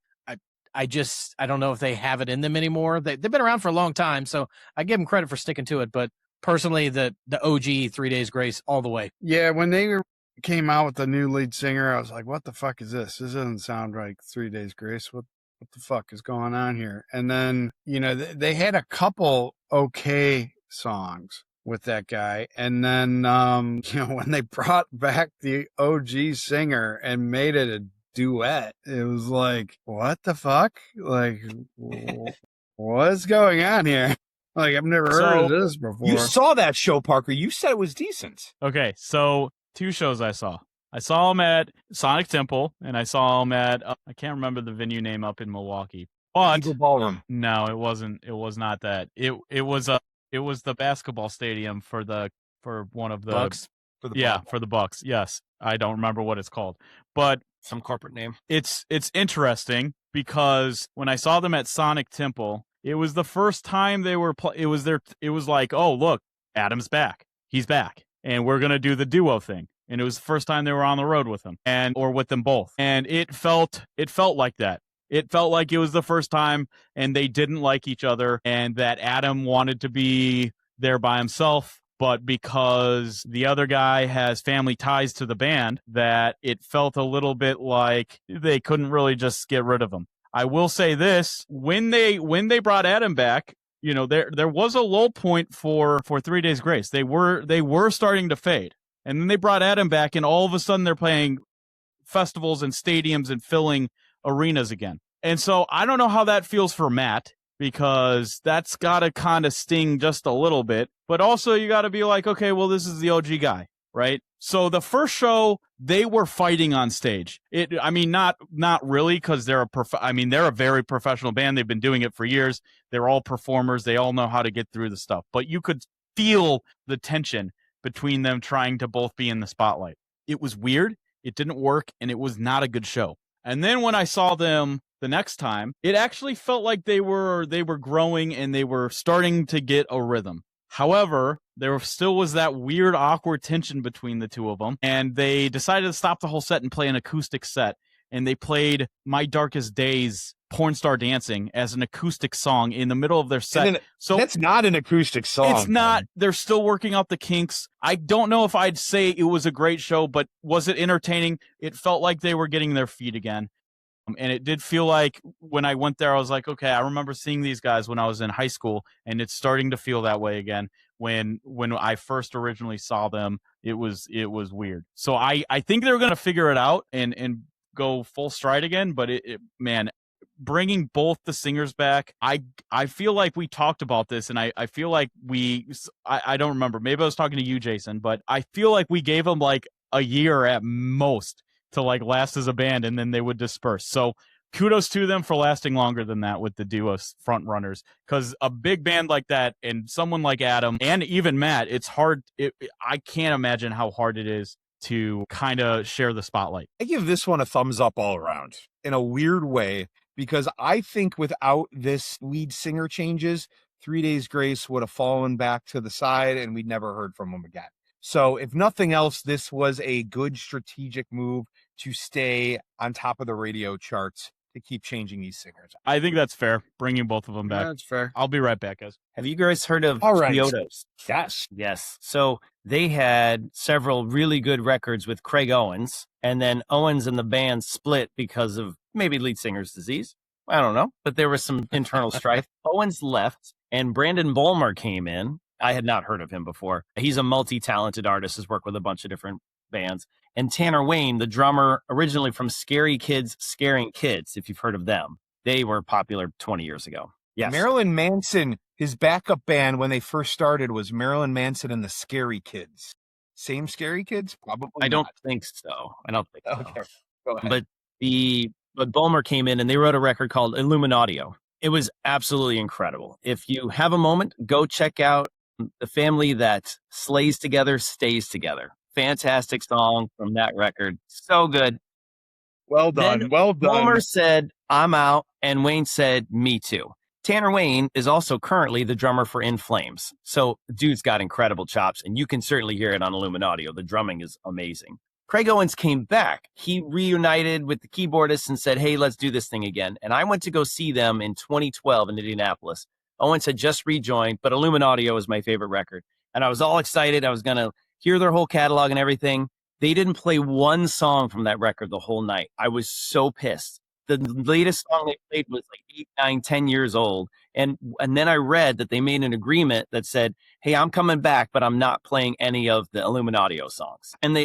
I don't know if they have it in them anymore. They've been around for a long time, so I give them credit for sticking to it. But personally, the OG 3 Days Grace all the way. Yeah, when they came out with the new lead singer, I was like, what the fuck is this? This doesn't sound like 3 Days Grace. What the fuck is going on here? And then, they had a couple okay songs with that guy. And then, when they brought back the OG singer and made it a duet, it was like, what the fuck? Like, what's going on here? Like, I've never heard of this before. You saw that show, Parker. You said it was decent. Okay, so 2 shows I saw. I saw him at Sonic Temple, and I saw him at I can't remember the venue name up in Milwaukee. But Eagle Ballroom. no, it wasn't. It was not that. It was the basketball stadium for one of the Bucks. For the yeah, ball. for the Bucks. Yes, I don't remember what it's called, but Some corporate name. it's interesting because when I saw them at Sonic Temple, it was the first time they were. It was like, oh look, Adam's back. He's back, and we're gonna do the duo thing. And it was the first time they were on the road with him, or with them both, and it felt like that. It felt like it was the first time, and they didn't like each other, and that Adam wanted to be there by himself, but because the other guy has family ties to the band, that it felt a little bit like they couldn't really just get rid of him. I will say this, when they brought Adam back, you know, there was a low point for 3 Days Grace. They were starting to fade. And then they brought Adam back, and all of a sudden they're playing festivals and stadiums and filling arenas again. And so I don't know how that feels for Matt, because that's got to kind of sting just a little bit. But also you got to be like, okay, well, this is the OG guy, right? So the first show, they were fighting on stage. Not really, because they're a very professional band. They've been doing it for years. They're all performers. They all know how to get through the stuff. But you could feel the tension between them trying to both be in the spotlight. It was weird. It didn't work, and it was not a good show. And then when I saw them the next time, it actually felt like they were growing and they were starting to get a rhythm. However, there still was that weird, awkward tension between the two of them, and they decided to stop the whole set and play an acoustic set. And they played My Darkest Days, Porn Star Dancing, as an acoustic song in the middle of their set. So that's not an acoustic song. It's not. They're still working out the kinks. I don't know if I'd say it was a great show, but was it entertaining? It felt like they were getting their feet again. And it did feel like when I went there, I was like, okay, I remember seeing these guys when I was in high school, and it's starting to feel that way again. When I first originally saw them, it was weird. So I think they're going to figure it out and go full stride again. But man, bringing both the singers back, I feel like we talked about this, and I feel like I don't remember. Maybe I was talking to you, Jason, but I feel like we gave them like a year at most to like last as a band, and then they would disperse. So kudos to them for lasting longer than that with the duo front runners, because a big band like that and someone like Adam and even Matt, it's hard. I can't imagine how hard it is to kind of share the spotlight. I give this one a thumbs up all around in a weird way, because I think without this lead singer changes, 3 Days Grace would have fallen back to the side and we'd never heard from them again. So if nothing else, this was a good strategic move to stay on top of the radio charts, to keep changing these singers. I think that's fair, bringing both of them back. Yeah, that's fair. I'll be right back, guys. Have you guys heard of Chiodos? Yes. Yes. So they had several really good records with Craig Owens, and then Owens and the band split because of maybe lead singer's disease. I don't know, but there was some internal strife. Owens left, and Brandon Bolmer came in. I had not heard of him before. He's a multi-talented artist, has worked with a bunch of different bands. And Tanner Wayne, the drummer originally from Scary Kids, Scaring Kids, if you've heard of them. They were popular 20 years ago. Yes. Marilyn Manson, his backup band when they first started was Marilyn Manson and the Scary Kids. Same Scary Kids? Probably I don't think so. Okay. Go ahead. But Bulmer came in and they wrote a record called Illuminatio. It was absolutely incredible. If you have a moment, go check out The Family That Slays Together, Stays Together. Fantastic song from that record. So good. Well done. Well done. Bulmer said, I'm out. And Wayne said, me too. Tanner Wayne is also currently the drummer for In Flames. So dude's got incredible chops, and you can certainly hear it on Illuminatio. The drumming is amazing. Craig Owens came back. He reunited with the keyboardist and said, hey, let's do this thing again. And I went to go see them in 2012 in Indianapolis. Owens had just rejoined, but Illuminatio was my favorite record. And I was all excited. I was going to hear their whole catalog and everything. They didn't play one song from that record the whole night. I was so pissed. The latest song they played was like 8, 9, 10 years old. And then I read that they made an agreement that said, hey, I'm coming back, but I'm not playing any of the Illuminatio songs. And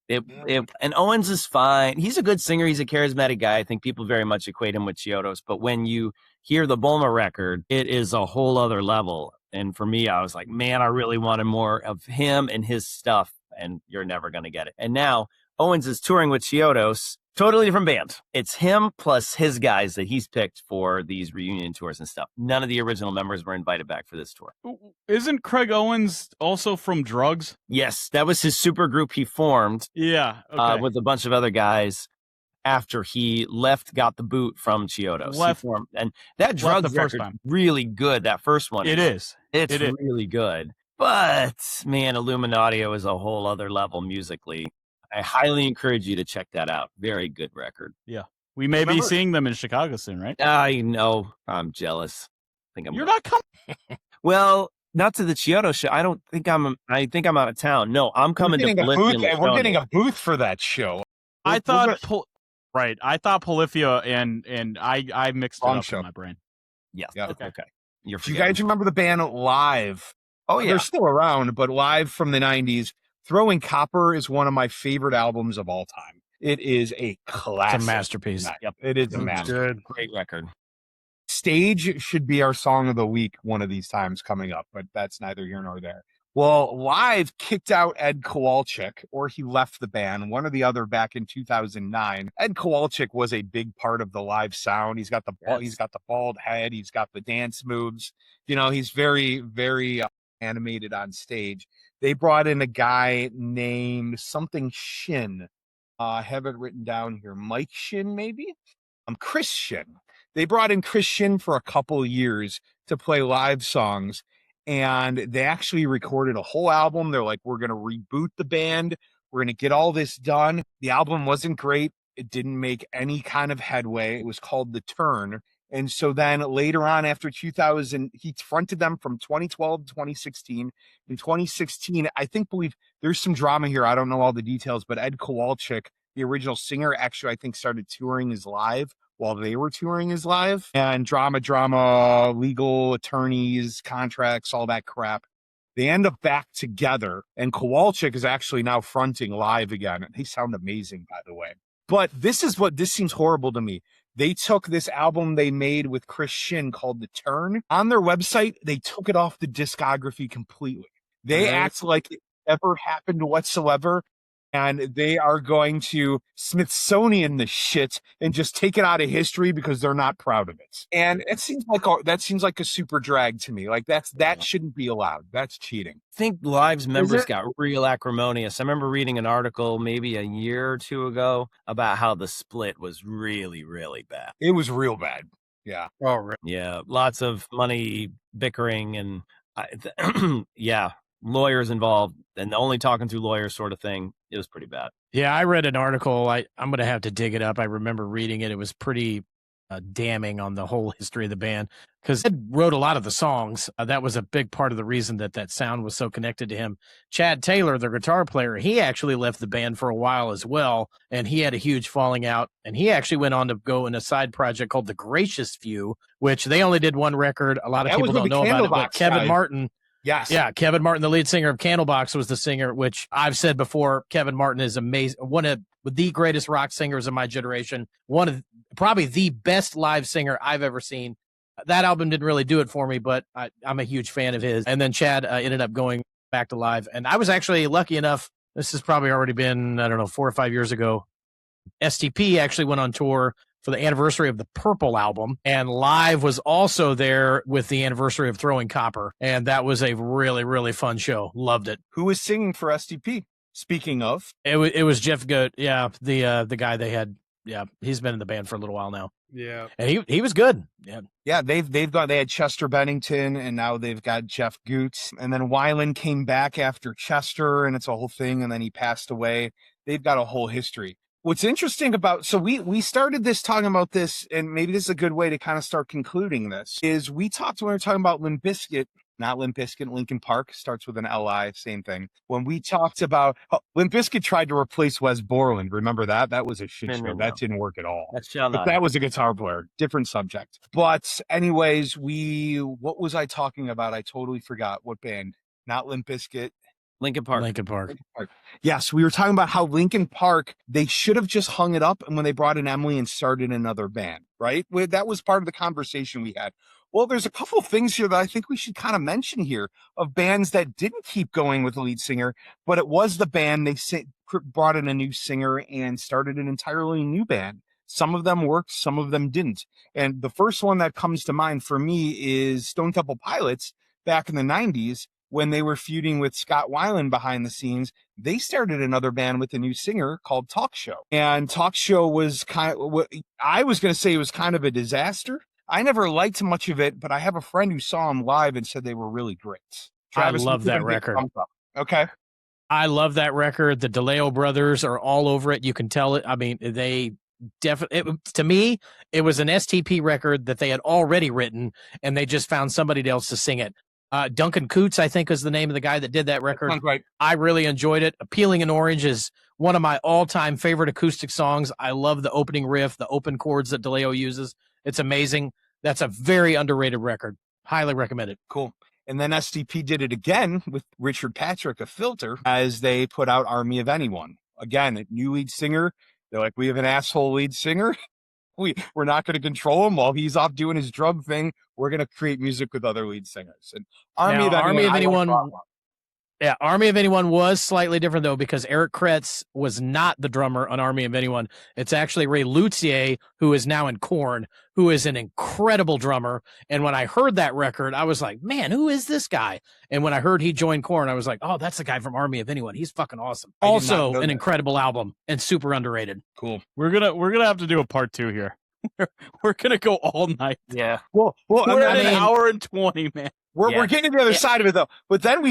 and Owens is fine. He's a good singer. He's a charismatic guy. I think people very much equate him with Chiodos. But when you hear the Bulmer record, it is a whole other level. And for me, I was like, man, I really wanted more of him and his stuff. And you're never going to get it. And now Owens is touring with Chiodos. Totally different band. It's him plus his guys that he's picked for these reunion tours and stuff. None of the original members were invited back for this tour. Isn't Craig Owens also from Drugs? Yes, that was his super group he formed. Yeah, okay. With a bunch of other guys after he got the boot from Chiodos. And that Drugs record is really good, that first one. It's really good. But, man, Illuminatio is a whole other level musically. I highly encourage you to check that out. Very good record. Yeah. We may be seeing them in Chicago soon, right? I know. I'm jealous. You're not coming. Well, not to the Chiodo show. I think I'm out of town. No, I'm coming to Polyphia. We're getting a booth for that show. I thought Polyphia and I mixed it up in my brain. Yeah. Okay. You're Do you guys remember the band Live? Oh, yeah. They're still around, but Live from the 90s. Throwing Copper is one of my favorite albums of all time. It is a classic. It's a masterpiece. Yep. It is a masterpiece. Good. Great record. Stage should be our song of the week one of these times coming up, but that's neither here nor there. Well, Live kicked out Ed Kowalczyk, or he left the band, one or the other, back in 2009. Ed Kowalczyk was a big part of the Live sound. He's got the bald head. He's got the dance moves. You know, he's very, very animated on stage. They brought in a guy named something Shin. I have it written down here. Mike Shin, maybe? Chris Shin. They brought in Chris Shin for a couple of years to play live songs, and they actually recorded a whole album. They're like, we're going to reboot the band. We're going to get all this done. The album wasn't great. It didn't make any kind of headway. It was called The Turn. And so then later on, after 2000, he fronted them from 2012 to 2016. In 2016, believe there's some drama here. I don't know all the details, but Ed Kowalczyk, the original singer, actually, I think started touring his live while they were touring his live. And drama, legal attorneys, contracts, all that crap. They end up back together, and Kowalczyk is actually now fronting Live again. They sound amazing, by the way. But this seems horrible to me. They took this album they made with Chris Shin called The Turn. On their website, they took it off the discography completely. They act like it never happened whatsoever. And they are going to Smithsonian the shit and just take it out of history because they're not proud of it. And that seems like a super drag to me. Like that shouldn't be allowed. That's cheating. I think Live's members got real acrimonious. I remember reading an article maybe a year or two ago about how the split was really, really bad. It was real bad. Yeah. Oh, really? Yeah. Lots of money bickering and lawyers involved, and only talking to lawyers sort of thing. It was pretty bad. Yeah, I read an article. I'm going to have to dig it up. I remember reading it. It was pretty damning on the whole history of the band, because Ed wrote a lot of the songs. That was a big part of the reason that sound was so connected to him. Chad Taylor, the guitar player, he actually left the band for a while as well, and he had a huge falling out, and he actually went on to go in a side project called The Gracious Few, which they only did one record. A lot of people don't know about it, but Kevin Martin... Yes. Yeah, Kevin Martin, the lead singer of Candlebox, was the singer, which I've said before, Kevin Martin is amazing. One of the greatest rock singers of my generation. One of probably the best live singer I've ever seen. That album didn't really do it for me, but I'm a huge fan of his. And then Chad ended up going back to Live. And I was actually lucky enough, this has probably already been, 4 or 5 years ago. STP actually went on tour for the anniversary of the Purple album, and Live was also there with the anniversary of Throwing Copper, and that was a really, really fun show. Loved it. Who was singing for STP? Speaking of, it was Jeff Goat, the guy they had. Yeah, he's been in the band for a little while now. Yeah, and he was good. Yeah. They had Chester Bennington, and now they've got Jeff Goots, and then Weiland came back after Chester, and it's a whole thing, and then he passed away. They've got a whole history. What's interesting about, so we started this talking about this, and maybe this is a good way to kind of start concluding this, is we talked when we were talking about Limp Bizkit, not Limp Bizkit, Linkin Park, starts with an L-I, same thing. When we talked about, Limp Bizkit tried to replace Wes Borland, remember that? That was a shit show. That didn't work at all. That was a guitar player, different subject. But anyways, what was I talking about? I totally forgot. What band? Not Limp Bizkit. Linkin Park. Yes, we were talking about how Linkin Park, they should have just hung it up, and when they brought in Emily and started another band, right? That was part of the conversation we had. Well, there's a couple of things here that I think we should kind of mention here of bands that didn't keep going with the lead singer, but it was the band, they brought in a new singer and started an entirely new band. Some of them worked, some of them didn't. And the first one that comes to mind for me is Stone Temple Pilots back in the 90s. When they were feuding with Scott Weiland behind the scenes, they started another band with a new singer called Talk Show. And Talk Show was I was going to say it was kind of a disaster. I never liked much of it, but I have a friend who saw them live and said they were really great. Travis, I love that record. Okay. I love that record. The DeLeo brothers are all over it. You can tell it. I mean, they definitely, to me, it was an STP record that they had already written, and they just found somebody else to sing it. Duncan Coots, I think, is the name of the guy that did that record. Right. I really enjoyed it. Peeling an Orange is one of my all-time favorite acoustic songs. I love the opening riff, the open chords that DeLeo uses. It's amazing. That's a very underrated record. Highly recommend it. Cool. And then SDP did it again with Richard Patrick of Filter as they put out Army of Anyone. Again, a new lead singer. They're like, we have an asshole lead singer. We're not going to control him while he's off doing his drug thing. We're going to create music with other lead singers. And Army of Anyone. Yeah, Army of Anyone was slightly different, though, because Eric Kretz was not the drummer on Army of Anyone. It's actually Ray Luthier, who is now in Korn, who is an incredible drummer. And when I heard that record, I was like, man, who is this guy? And when I heard he joined Korn, I was like, oh, that's the guy from Army of Anyone. He's fucking awesome. Also, an incredible album and super underrated. Cool. We're gonna have to do a part 2 here. We're gonna go all night. Yeah. Well, we're at an hour and 20, man. We're getting to the other side of it, though. But then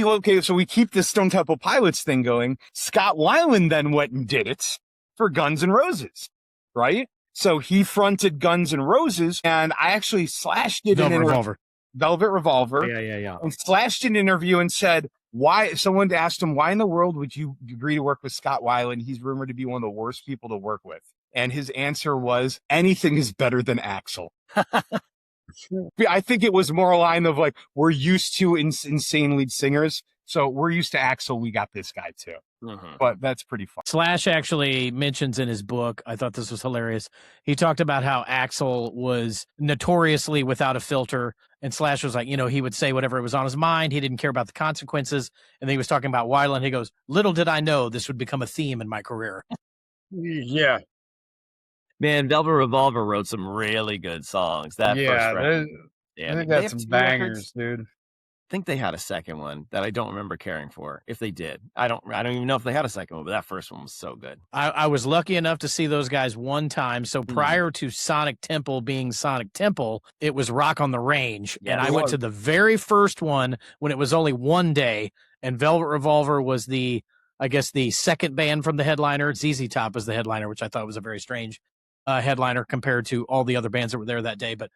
so we keep this Stone Temple Pilots thing going. Scott Weiland then went and did it for Guns N' Roses, right? So he fronted Guns N' Roses, and I actually slashed it Velvet in Revolver. Velvet Revolver. Yeah. And slashed an interview and said, why? Someone asked him, why in the world would you agree to work with Scott Weiland? He's rumored to be one of the worst people to work with. And his answer was, anything is better than Axl. I think it was more a line of like, we're used to insane lead singers. So we're used to Axl. We got this guy too. Mm-hmm. But that's pretty fun. Slash actually mentions in his book, I thought this was hilarious. He talked about how Axl was notoriously without a filter. And Slash was like, he would say whatever was on his mind. He didn't care about the consequences. And then he was talking about Weiland. He goes, little did I know this would become a theme in my career. Yeah. Man, Velvet Revolver wrote some really good songs. That first record. I think that's some bangers, dude. I think they had a second one that I don't remember caring for. If they did, I don't even know if they had a second one, but that first one was so good. I was lucky enough to see those guys one time. So prior to Sonic Temple being Sonic Temple, it was Rock on the Range. Yeah, and I went to the very first one when it was only one day. And Velvet Revolver was the second band from the headliner. ZZ Top was the headliner, which I thought was a very strange headliner compared to all the other bands that were there that day. But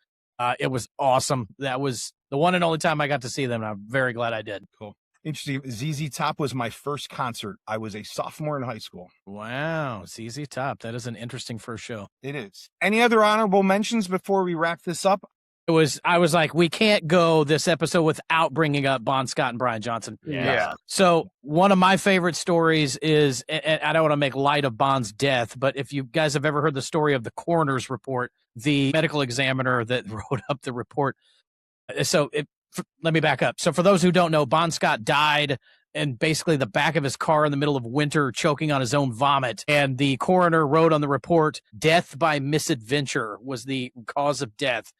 it was awesome. That was the one and only time I got to see them. And I'm very glad I did. Cool. Interesting. ZZ Top was my first concert. I was a sophomore in high school. Wow. ZZ Top. That is an interesting first show. It is. Any other honorable mentions before we wrap this up? I was like, we can't go this episode without bringing up Bon Scott and Brian Johnson. Yeah. So one of my favorite stories is, and I don't want to make light of Bon's death, but if you guys have ever heard the story of the coroner's report, the medical examiner that wrote up the report. Let me back up. So for those who don't know, Bon Scott died in basically the back of his car in the middle of winter, choking on his own vomit. And the coroner wrote on the report, death by misadventure was the cause of death.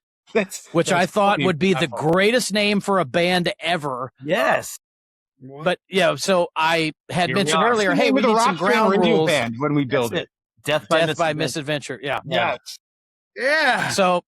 Which I thought would be the greatest name for a band ever. Yes. But so I had mentioned earlier, hey, we need some ground rules band when we build it. Death by Misadventure. Yeah. Yeah. So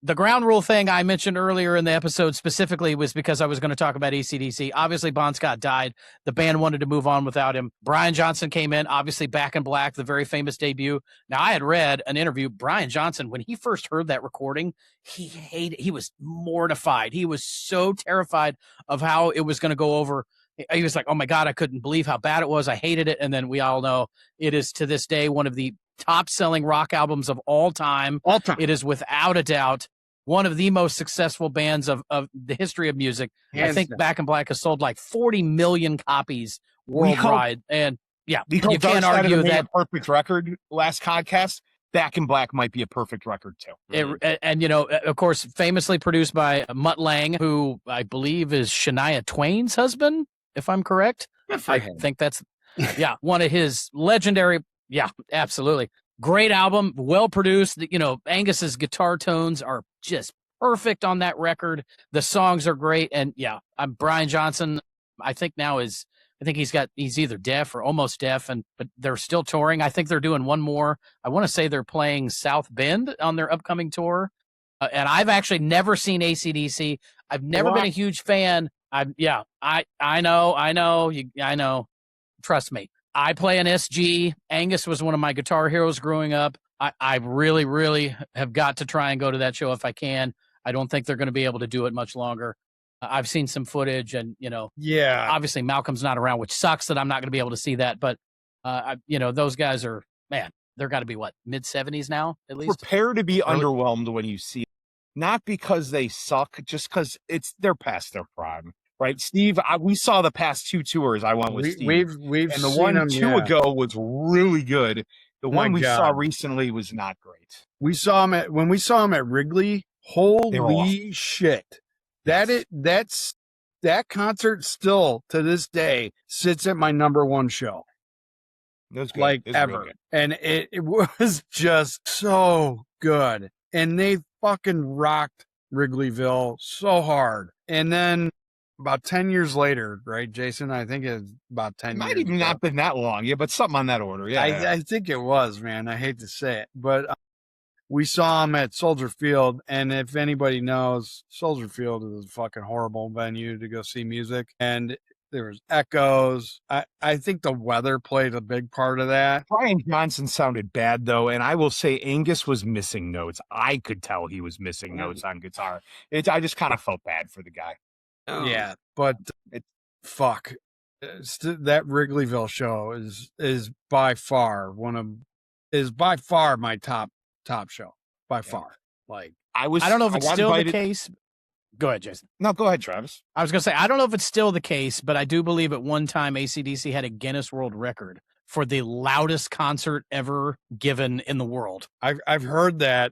the ground rule thing I mentioned earlier in the episode specifically was because I was going to talk about AC/DC. Obviously, Bon Scott died. The band wanted to move on without him. Brian Johnson came in, obviously Back in Black, the very famous debut. Now, I had read an interview. Brian Johnson, when he first heard that recording, he was mortified. He was so terrified of how it was going to go over. He was like, oh my God, I couldn't believe how bad it was. I hated it. And then we all know it is to this day one of the top-selling rock albums of all time. It is without a doubt one of the most successful bands of the history of music. I think Back in Black has sold like 40 million copies worldwide. And you can't argue that a perfect record last podcast. Back in Black might be a perfect record too. And of course, famously produced by Mutt Lange, who I believe is Shania Twain's husband, if I'm correct. I think that's one of his legendary. Yeah, absolutely. Great album, well produced. Angus's guitar tones are just perfect on that record. The songs are great. And I'm Brian Johnson. I think he's either deaf or almost deaf, but they're still touring. I think they're doing one more. I want to say they're playing South Bend on their upcoming tour. And I've actually never seen AC/DC. I've never been a huge fan. I know. Trust me. I play an SG. Angus was one of my guitar heroes growing up. I really, really have got to try and go to that show if I can. I don't think they're going to be able to do it much longer. I've seen some footage and, obviously Malcolm's not around, which sucks that I'm not going to be able to see that. But, those guys are, man, they're got to be mid-70s now, at least? Prepare to be underwhelmed when you see not because they suck, just because they're past their prime, right? Steve, we saw the past 2 tours. I went with Steve. We've and the seen one them, 2 ago was really good. The one we saw God. recently was not great. We saw them when we saw them at Wrigley. Holy shit! That concert still to this day sits at my #1 show. It was good. Like It was ever. really good. And it was just so good. And they fucking rocked Wrigleyville so hard. And then about 10 years later, right, Jason? I think it's about 10 It years. might even not been that long. Yeah, but something on that order. Yeah. I think it was, man. I hate to say it. But we saw them at Soldier Field. And if anybody knows, Soldier Field is a fucking horrible venue to go see music. And there was echoes. I think the weather played a big part of that. Brian Johnson sounded bad, though, and I will say Angus was missing notes. I could tell he was missing notes on guitar. I just kind of felt bad for the guy. Yeah, but fuck. That Wrigleyville show is by far my top show. By far. Like I don't know if it's still the case. Go ahead, Jason. No, go ahead, Travis. I was going to say, I don't know if it's still the case, but I do believe at one time AC/DC had a Guinness World Record for the loudest concert ever given in the world. I've heard that.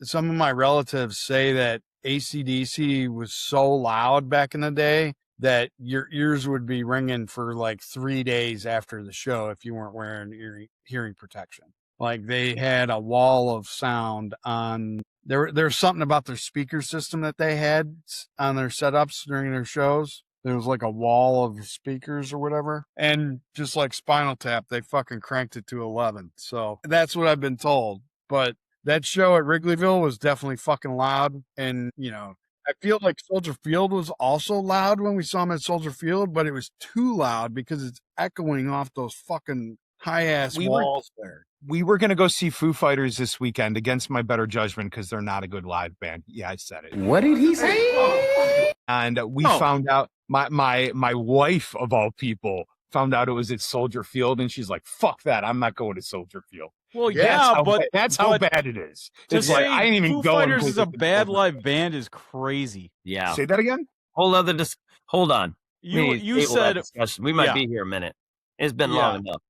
Some of my relatives say that AC/DC was so loud back in the day that your ears would be ringing for like 3 days after the show if you weren't wearing hearing protection. Like they had a wall of sound on. There's something about their speaker system that they had on their setups during their shows. There was like a wall of speakers or whatever. And just like Spinal Tap, they fucking cranked it to 11. So that's what I've been told. But that show at Wrigleyville was definitely fucking loud. And, I feel like Soldier Field was also loud when we saw them at Soldier Field, but it was too loud because it's echoing off those fucking high-ass walls there. We were going to go see Foo Fighters this weekend against my better judgment because they're not a good live band. Yeah, I said it. What did he say? And we found out, my wife, of all people, found out it was at Soldier Field, and she's like, fuck that. I'm not going to Soldier Field. Well, that's how bad it is. It's like, I ain't even Foo going. Fighters is a bad live band is crazy. Yeah. Say that again? Hold on. You said we might be here a minute. It's been long enough.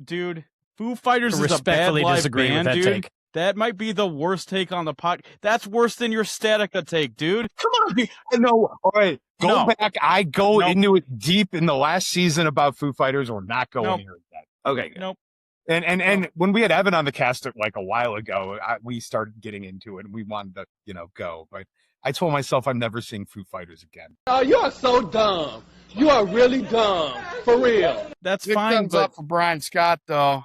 Dude, Foo Fighters is a bad live band, dude. Take. That might be the worst take on the pod. That's worse than your Statica take, dude. Come on. No, all right. Go back. I go into it deep in the last season about Foo Fighters. We're not going here again. Okay. Nope. And when we had Evan on the cast like a while ago, we started getting into it and we wanted to, go. But I told myself I'm never seeing Foo Fighters again. Oh, you are so dumb. You are really dumb. For real. That's Big fine. thumbs up for Brian Scott, though.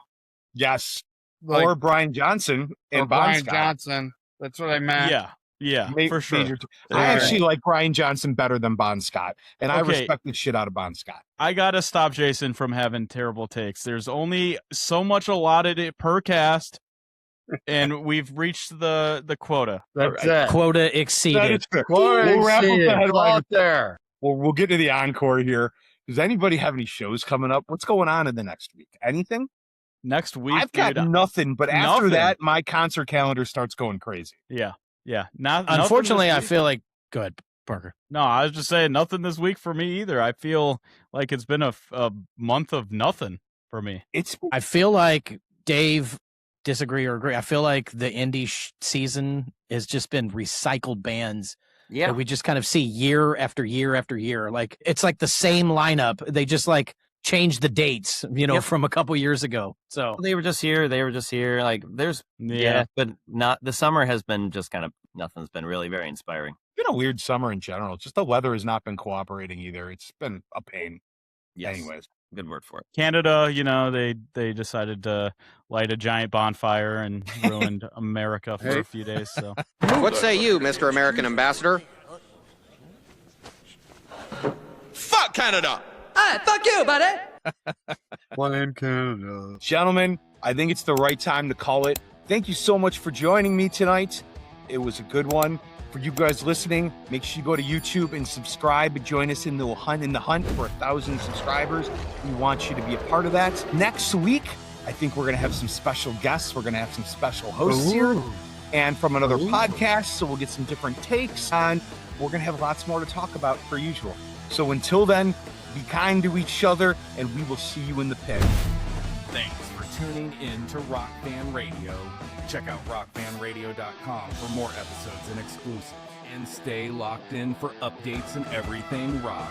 Yes. Like, or Brian Johnson and Brian Scott. Johnson. That's what I meant. Yeah, for sure. I actually like Brian Johnson better than Bon Scott, and I respect the shit out of Bon Scott. I gotta stop Jason from having terrible takes. There's only so much allotted per cast, and we've reached the quota. That's it. Quota exceeded. We'll wrap up the headline there. We'll get to the encore here. Does anybody have any shows coming up? What's going on in the next week? Anything? Next week, I've got nothing, but after that, my concert calendar starts going crazy. Yeah. Unfortunately, I feel like. Go ahead, Parker. No, I was just saying nothing this week for me either. I feel like it's been a month of nothing for me. I feel like Dave disagree or agree. I feel like the indie season has just been recycled bands. Yeah, that we just kind of see year after year after year. Like it's like the same lineup. They just like changed the dates, from a couple years ago. So they were just here. Like there's but not the summer has been just kind of nothing's been really very inspiring. It's been a weird summer in general. Just the weather has not been cooperating either. It's been a pain. Yes. Anyways, good word for it. Canada, they decided to light a giant bonfire and ruined America for a few days. So, what say you, Mr. American Ambassador? Fuck Canada. Fuck you, buddy. Playing Canada. Gentlemen, I think it's the right time to call it. Thank you so much for joining me tonight. It was a good one. For you guys listening, make sure you go to YouTube and subscribe and join us in the hunt for 1,000 subscribers. We want you to be a part of that. Next week, I think we're going to have some special guests. We're going to have some special hosts here. and from another podcast. So we'll get some different takes on. We're going to have lots more to talk about per usual. So until then, be kind to each other, and we will see you in the pit. Thanks for tuning in to Rock Fan Radio. Check out rockfanradio.com for more episodes and exclusives. And stay locked in for updates and everything rock.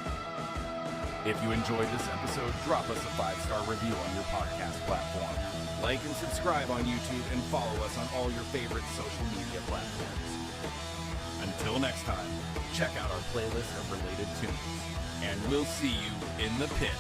If you enjoyed this episode, drop us a 5-star review on your podcast platform. Like and subscribe on YouTube and follow us on all your favorite social media platforms. Until next time, check out our playlist of related tunes. And we'll see you in the pit.